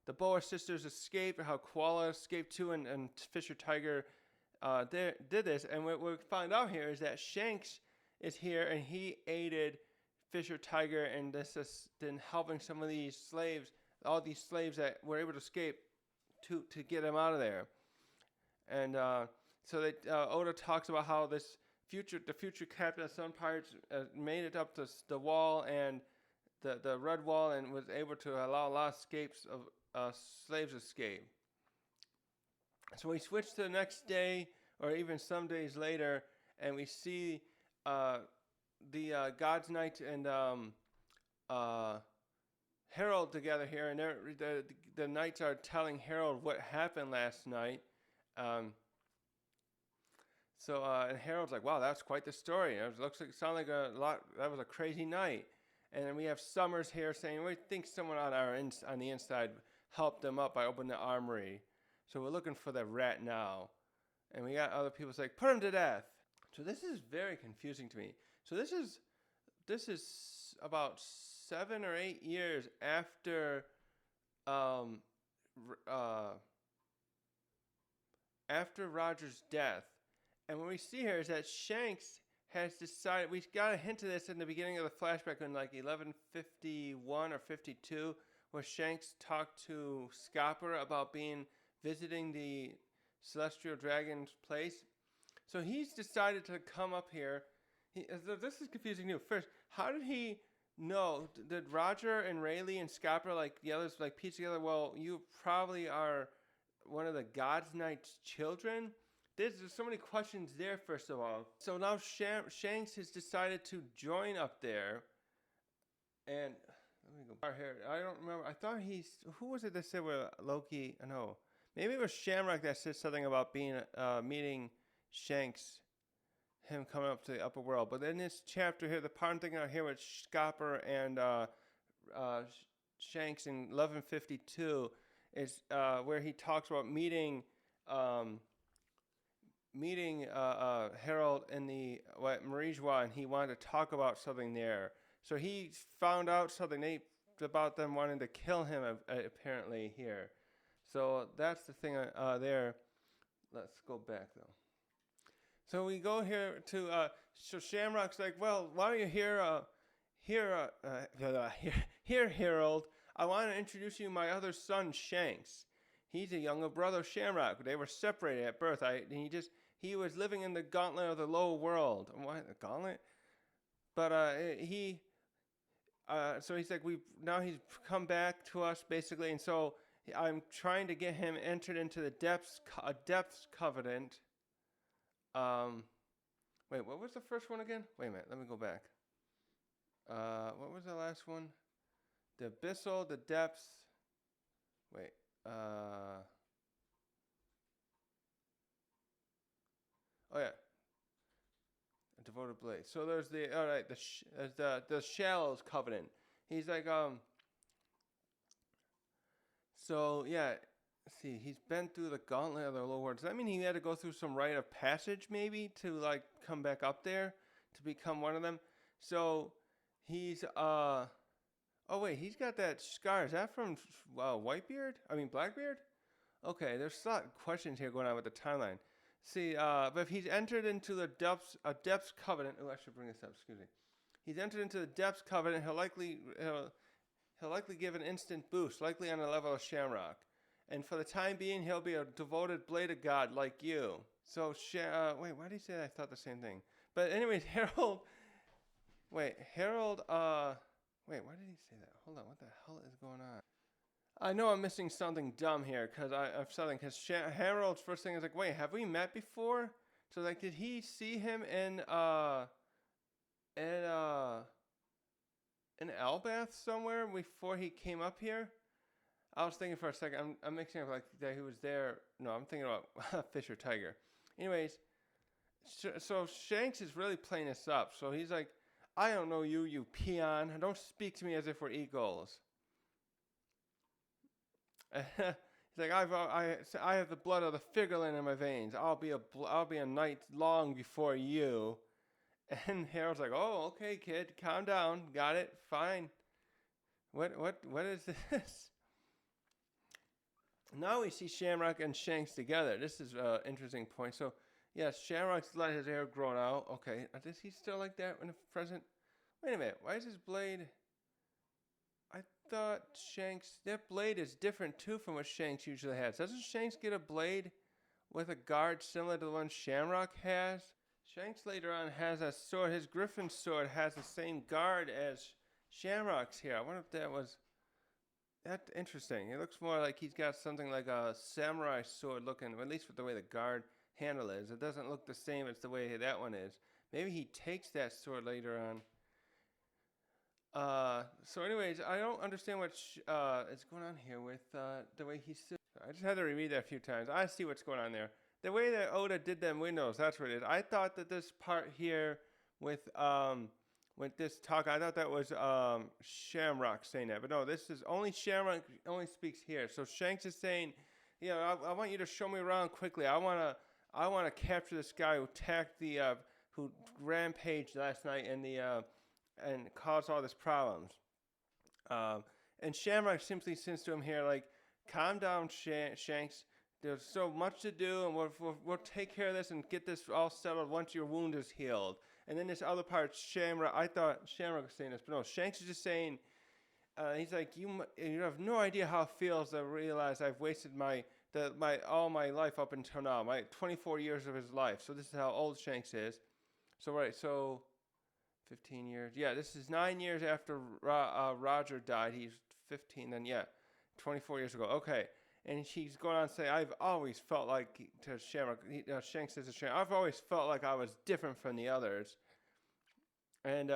the Boa sisters escaped, how Koala escaped too, and Fisher Tiger did this. And what we find out here is that Shanks is here, and he aided Fisher Tiger in helping some of these slaves all these slaves that were able to escape to get them out of there. And so Oda talks about how the future captain of Sun Pirates made it up to the wall and the red wall and was able to allow a lot of escapes of slaves escape. So we switch to the next day, or even some days later, and we see the God's Knight and Harald together here, and the knights are telling Harald what happened last night. And Harold's like, "Wow, that's quite the story. It sounded like a lot. That was a crazy night." And then we have Summers here saying, "We think someone on the inside helped them up by opening the armory. So we're looking for the rat now." And we got other people saying, "Put him to death." So this is very confusing to me. So this is about 7 or 8 years after after Roger's death. And what we see here is that Shanks has decided, we got a hint of this in the beginning of the flashback in like 1151 or 52, where Shanks talked to Scopper about visiting the Celestial Dragon's place. So he's decided to come up here. This is confusing too. First, how did he know? Did Roger and Rayleigh and Scopper, like the others, like piece together, well, you probably are one of the God's Knight's children? There's so many questions there, first of all. So now Shanks has decided to join up there. And let me go back here. I don't remember. I thought who was it that said with Loki? No. Maybe it was Shamrock that said something about meeting Shanks, him coming up to the upper world. But in this chapter here, the part I'm thinking of here with Scopper and Shanks in 1152 is where he talks about meeting Harald in the Rejoins, and he wanted to talk about something there. So he found out something about them wanting to kill him apparently here. So that's the thing there. Let's go back though. So we go here to so Shamrock's like, "Well, why don't you hear Harold? I want to introduce you to my other son, Shanks. He's a younger brother of Shamrock. They were separated at birth. He was living in the gauntlet of the lower world." What, the gauntlet? But so he's like, he's come back to us basically, and so I'm trying to get him entered into the depths covenant. Wait, what was the first one again? Wait a minute, let me go back. What was the last one? The abyssal, the depths. Wait. Oh yeah. A devoted blade. So there's the shallows covenant. He's like So yeah, see, he's been through the gauntlet of the lower world. Does that mean he had to go through some rite of passage maybe to like come back up there to become one of them? So he's oh wait, he's got that scar. Is that from Whitebeard? I mean Blackbeard? Okay, there's a lot of questions here going on with the timeline. See, but if he's entered into the depths covenant, I should bring this up. Excuse me. He's entered into the depths covenant. He'll likely give an instant boost, likely on the level of Shamrock. And for the time being, he'll be a devoted bladed god like you. So, wait, why did he say that? I thought the same thing. But anyways, Harold, why did he say that? Hold on, what the hell is going on? I know I'm missing something dumb here, because Harold's first thing is like, wait, have we met before? So, like, did he see him in Albath somewhere before he came up here? I was thinking for a second, I'm mixing up like that he was there. No, I'm thinking about Fisher Tiger. Anyways, so Shanks is really playing this up. So he's like, "I don't know you, you peon. Don't speak to me as if we're equals." He's like, I have the blood of the Figurlin in my veins. I'll be a knight long before you. And Harold's like, "Oh, okay, kid, calm down. Got it. Fine. What is this?" Now we see Shamrock and Shanks together. This is an interesting point. So, yes, Shamrock's let his hair grown out. Okay, is he still like that in the present? Wait a minute. Why is his blade? thought Shanks, that blade is different too from what Shanks usually has. Doesn't Shanks get a blade with a guard similar to the one Shamrock has? Shanks later on has a sword. His Griffin sword has the same guard as Shamrock's here. I wonder if that was... That's interesting. It looks more like he's got something like a samurai sword looking, at least with the way the guard handle is. It doesn't look the same as the way that one is. Maybe he takes that sword later on. So anyways, I don't understand what is going on here with the way he's... I just had to reread that a few times. I see what's going on there. The way that Oda did them windows, that's what it is. I thought that this part here with this talk, I thought that was Shamrock saying that. But no, this is only Shamrock only speaks here. So Shanks is saying, you know, I want you to show me around quickly. I wanna capture this guy who attacked who rampaged last night and caused all this problems. And Shamrock simply says to him here, like, calm down, Shanks. There's so much to do, and we'll take care of this and get this all settled once your wound is healed. And then this other part, Shamrock, I thought Shamrock was saying this, but no, Shanks is just saying, he's like, you have no idea how it feels to realize I've wasted all my life up until now, my 24 years of his life. So this is how old Shanks is. So right, so 15 years. Yeah, this is 9 years after Roger died. He's 15 then, yeah, 24 years ago. Okay. And she's going on to say, I've always felt like, to Shamrock, Shanks says to Shamrock, I've always felt like I was different from the others. And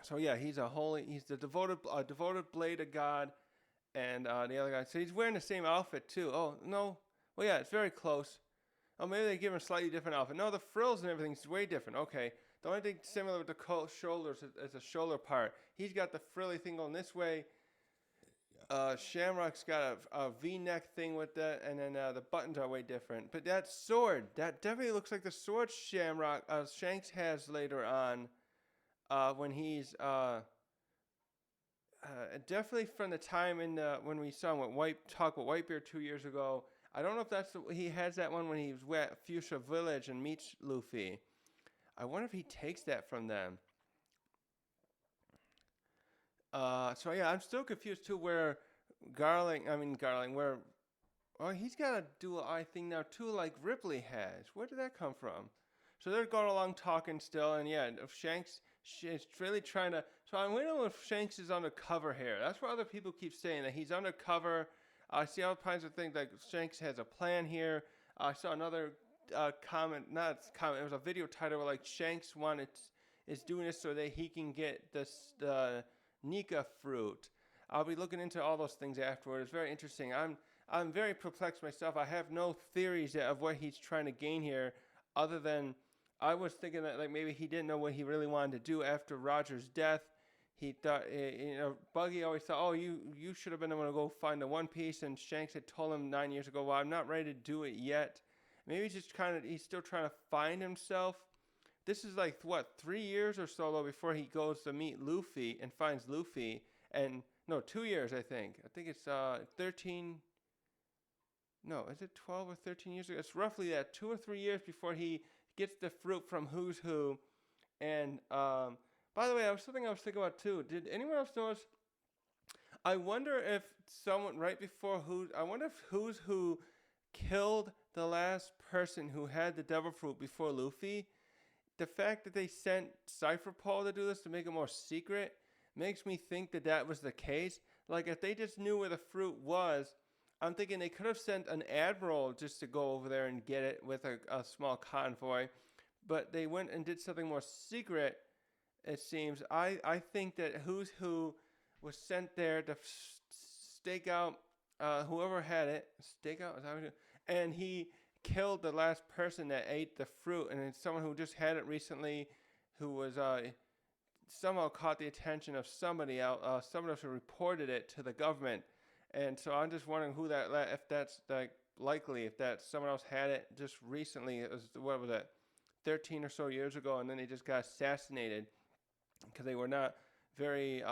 so yeah, he's the devoted blade of God. And the other guy, so he's wearing the same outfit too. Oh, no. Well, yeah, it's very close. Oh, maybe they give him a slightly different outfit. No, the frills and everything's way different. Okay. The only thing similar with the shoulders is the shoulder part. He's got the frilly thing going this way. Shamrock's got a V-neck thing with that, and then the buttons are way different. But that sword, that definitely looks like the sword Shanks has later on, when he's definitely from the time when we saw him talk with Whitebeard 2 years ago. I don't know if he has that one when he was at Fuchsia Village and meets Luffy. I wonder if he takes that from them. So yeah, I'm still confused too where he's got a dual eye thing now too, like Ripley has. Where did that come from? So they're going along talking still, and yeah, if Shanks is really trying to, so I'm wondering if Shanks is undercover here. That's what other people keep saying, that he's undercover. I see all kinds of things, like Shanks has a plan here. I saw another comment, it was a video title where like Shanks is doing this so that he can get the Nika fruit. I'll be looking into all those things afterward. It's very interesting. I'm very perplexed myself. I have no theories of what he's trying to gain here, other than I was thinking that like maybe he didn't know what he really wanted to do after Roger's death. He thought, Buggy always thought, oh, you should have been able to go find the One Piece, and Shanks had told him 9 years ago, well, I'm not ready to do it yet. Maybe he's still trying to find himself. This is like, 3 years or so though before he goes to meet Luffy and finds Luffy. And, no, 2 years, I think. I think it's 13, no, is it 12 or 13 years ago? It's roughly that, 2 or 3 years before he gets the fruit from Who's Who. And, by the way, something I was thinking about too. Did anyone else notice? I wonder if someone right before Who's Who killed the last person who had the devil fruit before Luffy. The fact that they sent Cypher Paul to do this to make it more secret makes me think that was the case. Like, if they just knew where the fruit was, I'm thinking they could have sent an admiral just to go over there and get it with a small convoy. But they went and did something more secret, it seems. I think that Who's Who was sent there to stake out whoever had it. Stake out? Is that what it? And he killed the last person that ate the fruit, and it's someone who just had it recently, who was somehow caught the attention of somebody else. Someone else who reported it to the government, and so I'm just wondering if that's like likely, if that someone else had it just recently. It was, what was that, 13 or so years ago, and then they just got assassinated because they were not very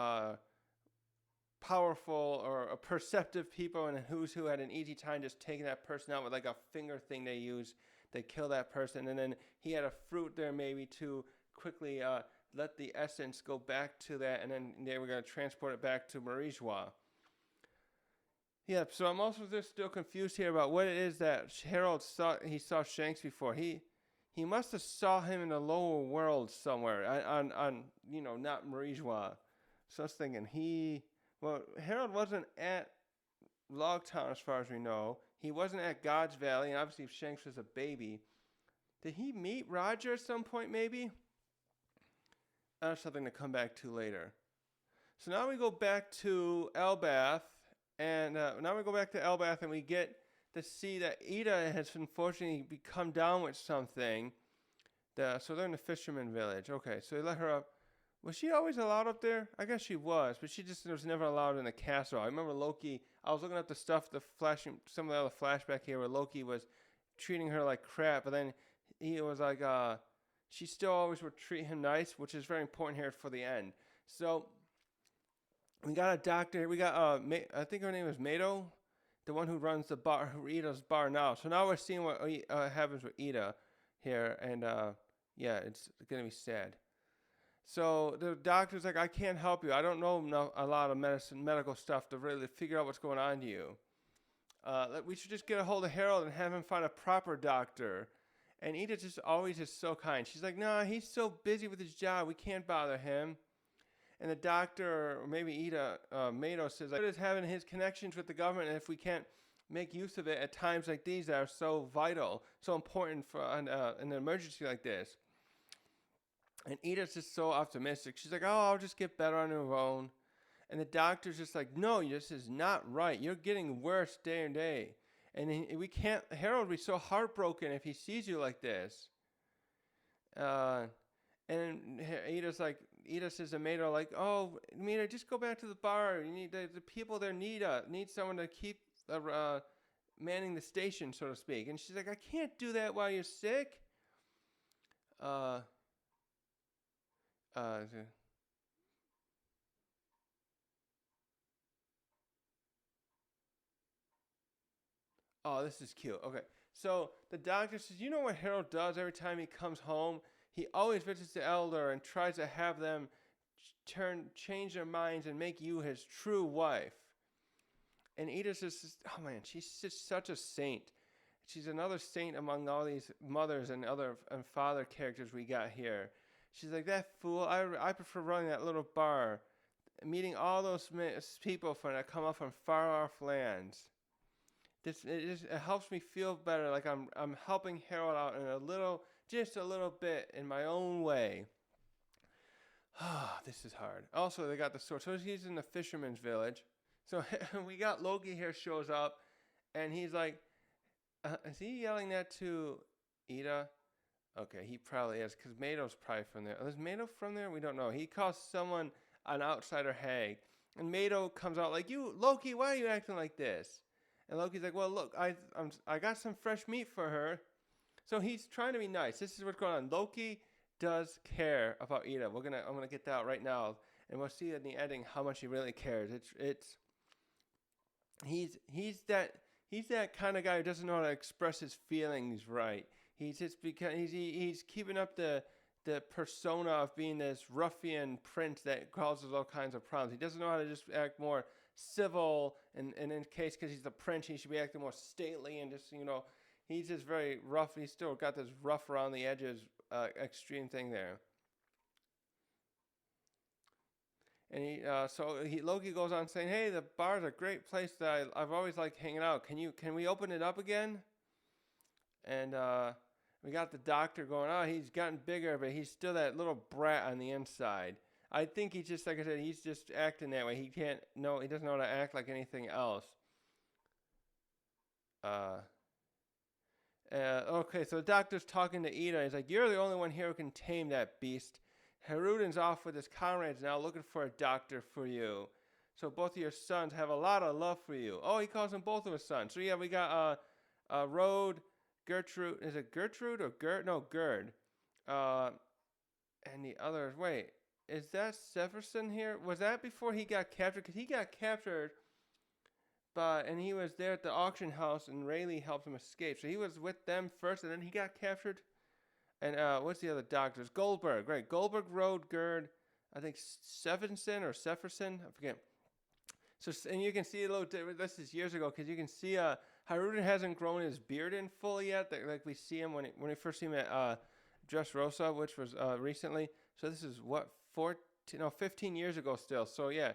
powerful or perceptive people, and Who's Who had an easy time just taking that person out with like a finger thing they use. They kill that person, and then he had a fruit there maybe to quickly let the essence go back to that, and then they were going to transport it back to Rejoins. Yeah, so I'm also just still confused here about what it is that Harald saw. He saw Shanks before. He must have saw him in the lower world somewhere on not Rejoins. So I was thinking Harald wasn't at Logtown as far as we know. He wasn't at God's Valley, and obviously Shanks was a baby. Did he meet Roger at some point, maybe? That's something to come back to later. So now we go back to Elbath, and we get to see that Ida has unfortunately come down with something. So they're in the fisherman village. Okay, so they let her up. Was she always allowed up there? I guess she was, but she just was never allowed in the castle. I remember Loki. I was looking at the stuff, some of the other flashback here where Loki was treating her like crap, but then he was like, she still always would treat him nice, which is very important here for the end. So we got a doctor. We got I think her name is Mado, the one who runs the bar, Ida's bar now. So now we're seeing what happens with Ida here, and it's gonna be sad. So the doctor's like, I can't help you. I don't know a lot of medical stuff to really figure out what's going on to you. We should just get a hold of Harald and have him find a proper doctor. And Ida just always is so kind. She's like, nah, he's so busy with his job. We can't bother him. And the doctor, or maybe Ida, Mado says, like, what is having his connections with the government, and if we can't make use of it at times like these that are so vital, so important for an emergency like this. And Ida's just so optimistic. She's like, oh, I'll just get better on her own. And the doctor's just like, no, this is not right. You're getting worse day and day. And Harald would be so heartbroken if he sees you like this. And Ida says to Maida, like, oh, Maida, just go back to the bar. You need the people there need someone to keep manning the station, so to speak. And she's like, I can't do that while you're sick. Oh, this is cute. Okay. So the doctor says, you know what Harald does every time he comes home? He always visits the elder and tries to have them change their minds and make you his true wife. And Ida's just, oh man, she's just such a saint. She's another saint among all these mothers and father characters we got here. She's like, that fool, I prefer running that little bar, meeting all those people that come up from far off lands. It helps me feel better, like I'm helping Harald out in just a little bit in my own way. This is hard. Also, they got the sword. So he's in the fisherman's village. So we got Loki here shows up, and he's like, is he yelling that to Ida? Okay, he probably is, because Mado's probably from there. Is Mado from there? We don't know. He calls someone an outsider hag. And Mado comes out like, you, Loki, why are you acting like this? And Loki's like, well, look, I got some fresh meat for her. So he's trying to be nice. This is what's going on. Loki does care about Ida. I'm gonna get that out right now, and we'll see in the ending how much he really cares. He's that kind of guy who doesn't know how to express his feelings right. He's just because he's keeping up the persona of being this ruffian prince that causes all kinds of problems. He doesn't know how to just act more civil, and in case because he's the prince, he should be acting more stately and just he's just very rough. He's still got this rough around the edges extreme thing there. And Loki goes on saying, hey, the bar's a great place that I've always liked hanging out. Can we open it up again? And we got the doctor going, oh, he's gotten bigger, but he's still that little brat on the inside. I think he's just, like I said, he's just acting that way. He doesn't know how to act like anything else. Okay, so the doctor's talking to Ida. He's like, you're the only one here who can tame that beast. Harudin's off with his comrades now looking for a doctor for you. So both of your sons have a lot of love for you. Oh, he calls them both of his sons. So yeah, we got Rode, Gertrude. Is it Gertrude or Gerd? No, Gerd. And the others. Wait, is that Severson here? Was that before he got captured? Because he got captured, and he was there at the auction house, and Rayleigh helped him escape. So he was with them first, and then he got captured. And what's the other doctors? Goldberg, right? Goldberg, Road, Gerd, I think Severson or Sefferson, I forget. So, and you can see a little. This is years ago because you can see Haruden hasn't grown his beard in full yet. Like we see him when we first see him at Dressrosa, which was recently. So this is what 15 years ago still. So yeah,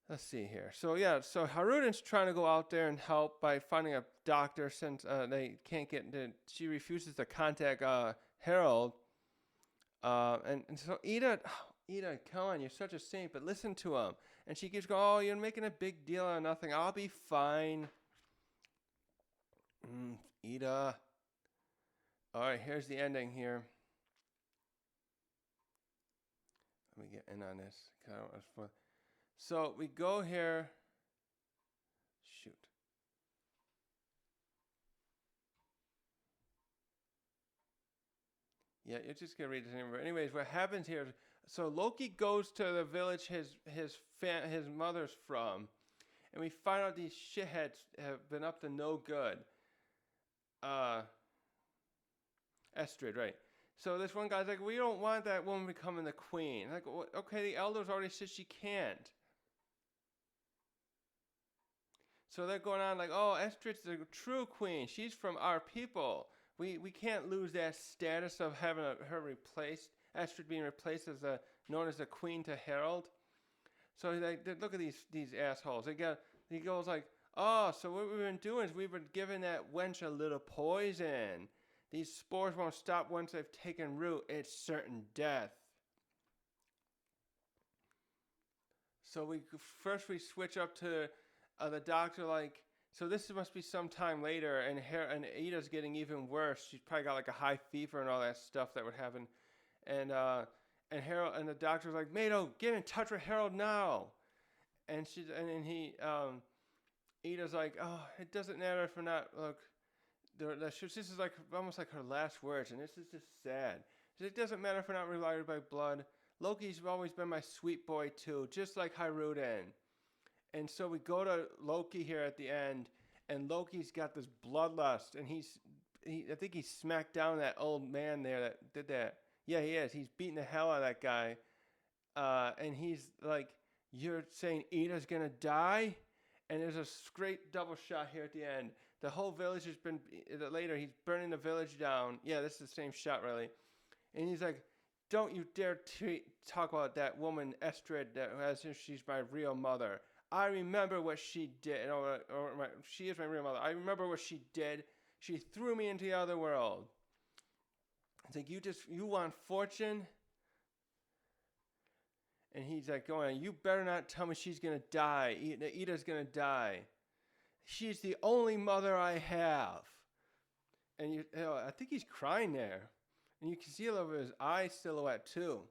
let's see here. So yeah, so Haruden's trying to go out there and help by finding a doctor since they can't get into. She refuses to contact Harald, and so Ida, come on, you're such a saint, but listen to him. And she keeps going, oh, you're making a big deal out of nothing. I'll be fine. Ida. All right, here's the ending here. Let me get in on this. So we go here. Shoot. Yeah, you're just gonna read this anyway. Anyways, what happens here? So Loki goes to the village his mother's from, and we find out these shitheads have been up to no good. Estrid, right? So this one guy's like, we don't want that woman becoming the queen. Like, okay, the elders already said she can't. So they're going on like, oh, Estrid's the true queen. She's from our people. We can't lose that status of having her replaced. Estrid being replaced as known as the queen to Harald. So look at these assholes. He goes like, oh, so what we've been doing is we've been giving that wench a little poison. These spores won't stop once they've taken root. It's certain death. So we switch up to the doctor like, so this must be some time later, and Ida's getting even worse. She's probably got like a high fever and all that stuff that would happen. And Harald and the doctor's like, Mato, get in touch with Harald now. And Ida's like, oh, it doesn't matter if we're not, look, this is like almost like her last words, and this is just sad. It doesn't matter if we're not related by blood. Loki's always been my sweet boy too, just like Haruden. And so we go to Loki here at the end, and Loki's got this bloodlust, and I think he smacked down that old man there that did that. Yeah, he is. He's beating the hell out of that guy. And he's like, you're saying Ida's going to die? And there's a great double shot here at the end. The whole village has been, later, he's burning the village down. Yeah, this is the same shot, really. And he's like, don't you dare talk about that woman, Estrid, as if she's my real mother. I remember what she did. She is my real mother. I remember what she did. She threw me into the other world. It's like, you want fortune? And he's like going, you better not tell me she's going to die. Ida's going to die. She's the only mother I have. And I think he's crying there. And you can see a little bit of his eye silhouette too.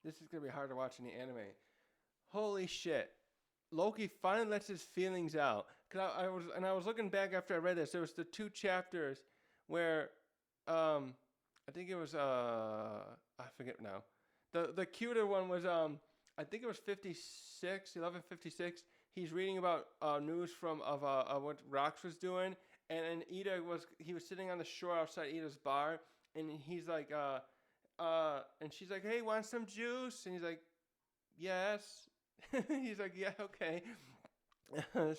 This is going to be hard to watch in the anime. Holy shit. Loki finally lets his feelings out. I was looking back after I read this. There was the 2 chapters where I think it was I forget now. The cuter one was I think it was 1156. He's reading about news of what Rox was doing, and he was sitting on the shore outside Ida's bar, and he's like and she's like, hey, want some juice? And he's like, yes. He's like, yeah, okay.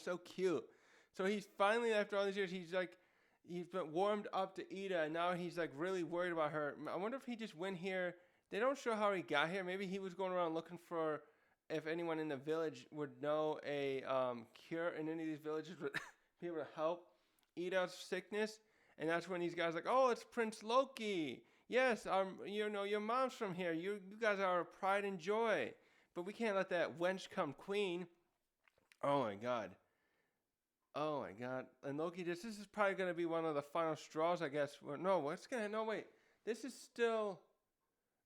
So cute. So he's finally, after all these years, he's been warmed up to Ida, and now he's like really worried about her. I wonder if he just went here. They don't show how he got here. Maybe he was going around looking for if anyone in the village would know a cure, and any of these villages would be able to help Ida's sickness. And that's when these guys are like, oh, it's Prince Loki. Yes, your mom's from here. You guys are our pride and joy. But we can't let that wench come queen. Oh my god. And Loki, this is probably going to be one of the final straws, I guess. Wait. This is still,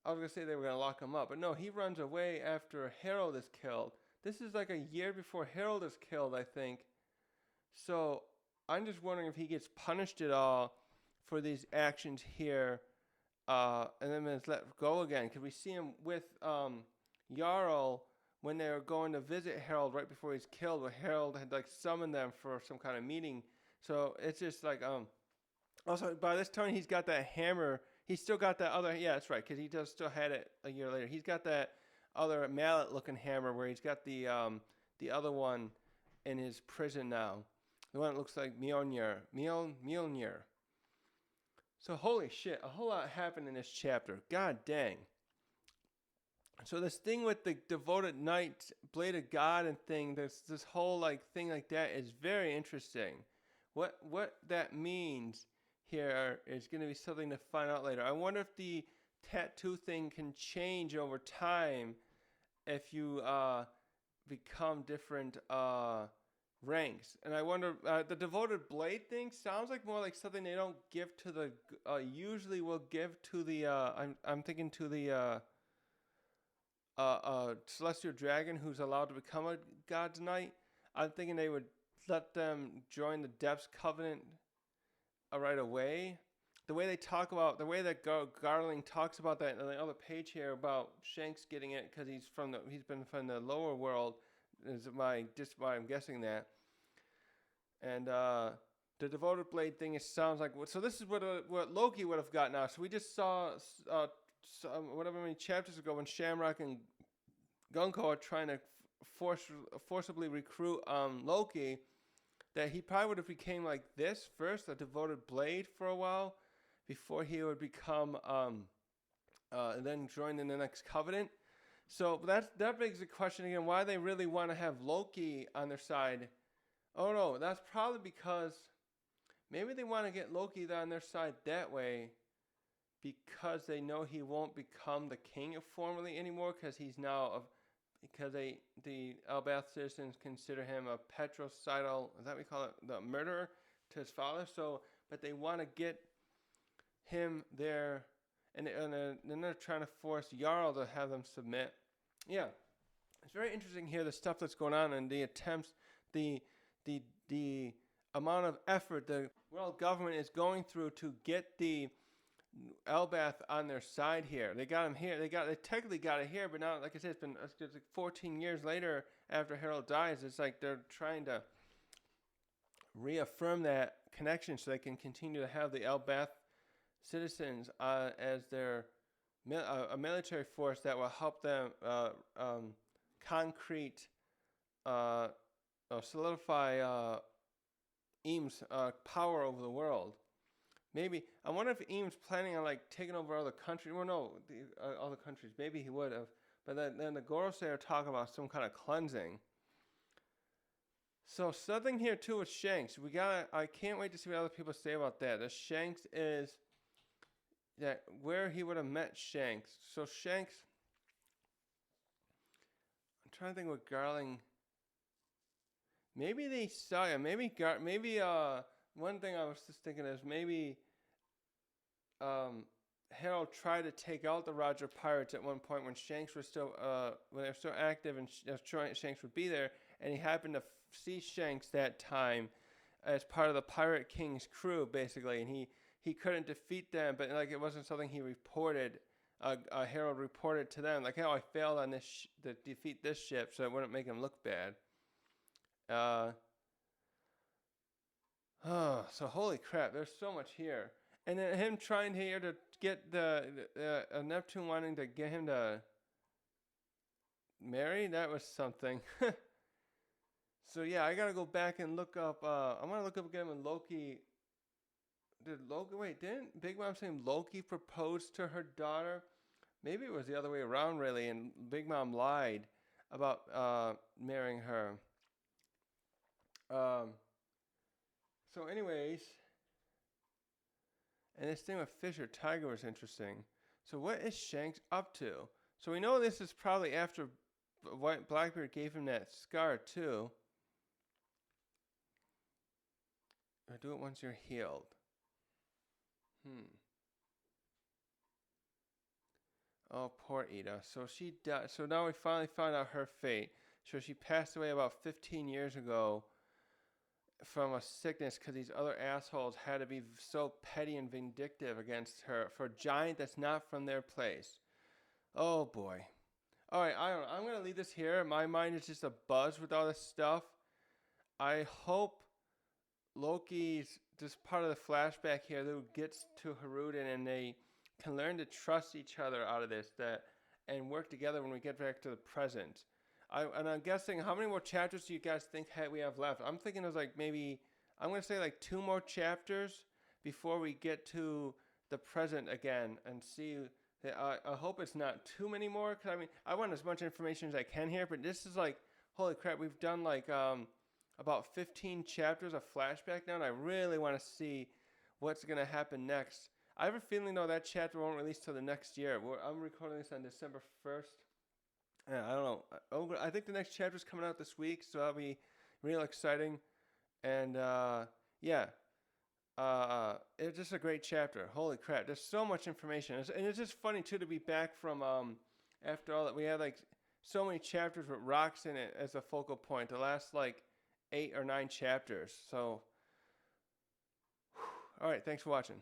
I was going to say they were going to lock him up. But no, he runs away after Harald is killed. This is like a year before Harald is killed, I think. So I'm just wondering if he gets punished at all for these actions here. And then it's let go again. Because we see him with Jarl when they were going to visit Harald right before he's killed, where Harald had like summoned them for some kind of meeting. So it's just like Also, by this time, he's got that hammer. He's still got that other. Yeah, that's right, because he does still had it a year later. He's got that other mallet-looking hammer where he's got the other one in his prison now. The one that looks like Mjolnir. So holy shit, a whole lot happened in this chapter. God dang. So this thing with the devoted knight, blade of God and thing, this whole like thing like that is very interesting. What that means here is going to be something to find out later. I wonder if the tattoo thing can change over time if you become different ranks. And I wonder, the devoted blade thing sounds like more like something they don't give to the, usually will give to the, I'm thinking to the celestial dragon who's allowed to become a god's knight. I'm thinking they would let them join the Depths Covenant right away. The way they talk about, the way that Garling talks about that on the other page here about Shanks getting it because he's been from the lower world, is why I'm guessing that. And the devoted blade thing sounds like, so this is what Loki would have got now. So we just saw whatever many chapters ago when Shamrock and Gunko are trying to forcibly recruit Loki, that he probably would have became like this first, a devoted blade for a while, before he would become and then join in the next covenant. So that begs the question again, why they really want to have Loki on their side. Oh no, that's probably because maybe they want to get Loki on their side that way because they know he won't become the king formally anymore because he's now because the Elbath citizens consider him a patricidal, is that what we call it, the murderer to his father. So, but they want to get him there, and then they're trying to force Jarl to have them submit. Yeah, it's very interesting here, the stuff that's going on and the attempts, the amount of effort the world government is going through to get the Elbath on their side here. They got him here. They technically got it here, but now, like I said, it's like 14 years later after Harald dies. It's like they're trying to reaffirm that connection so they can continue to have the Elbath citizens as their a military force that will help them solidify Eames' power over the world. Maybe, I wonder if Eames planning on like taking over other countries. Well, no, other countries. Maybe he would have. But then the Gorosei are talking about some kind of cleansing. So something here too with Shanks. I can't wait to see what other people say about that. The Shanks is that where he would have met Shanks. So Shanks, I'm trying to think what Garling. Maybe they saw him. Maybe one thing I was just thinking is maybe Harald tried to take out the Roger pirates at one point when Shanks were still when they were still active and Shanks would be there, and he happened to see Shanks that time as part of the Pirate King's crew basically, and he couldn't defeat them, but like it wasn't something he reported. Harald reported to them like, "Oh, I failed on this to defeat this ship, so it wouldn't make him look bad." So holy crap, there's so much here. And then him trying here to get the Neptune wanting to get him to marry, that was something. So yeah, I gotta go back and look up, I want to look up again when Loki, didn't Big Mom say Loki proposed to her daughter? Maybe it was the other way around really, and Big Mom lied about marrying her. So anyways, and this thing with Fisher Tiger was interesting. So what is Shanks up to? So we know this is probably after Blackbeard gave him that scar too. Or do it once you're healed. Oh, poor Ida. So she died. So now we finally found out her fate. So she passed away about 15 years ago from a sickness because these other assholes had to be so petty and vindictive against her for a giant that's not from their place. Oh boy. All right, I don't know. I'm going to leave this here. My mind is just a buzz with all this stuff. I hope Loki's just part of the flashback here that gets to Haruden, and they can learn to trust each other out of this and work together when we get back to the present. And I'm guessing, how many more chapters do you guys think we have left? I'm thinking there's like maybe, I'm going to say like 2 more chapters before we get to the present again and see. I hope it's not too many more, because I mean, I want as much information as I can here, but this is like, holy crap, we've done like about 15 chapters of flashback now, and I really want to see what's going to happen next. I have a feeling, though, that chapter won't release till the next year. I'm recording this on December 1st. Yeah, I don't know. I think the next chapter is coming out this week, so that'll be real exciting. And yeah, it's just a great chapter. Holy crap, there's so much information. And it's just funny, too, to be back from, after all that, we had like so many chapters with rocks in it as a focal point. The last like 8 or 9 chapters. So, all right, thanks for watching.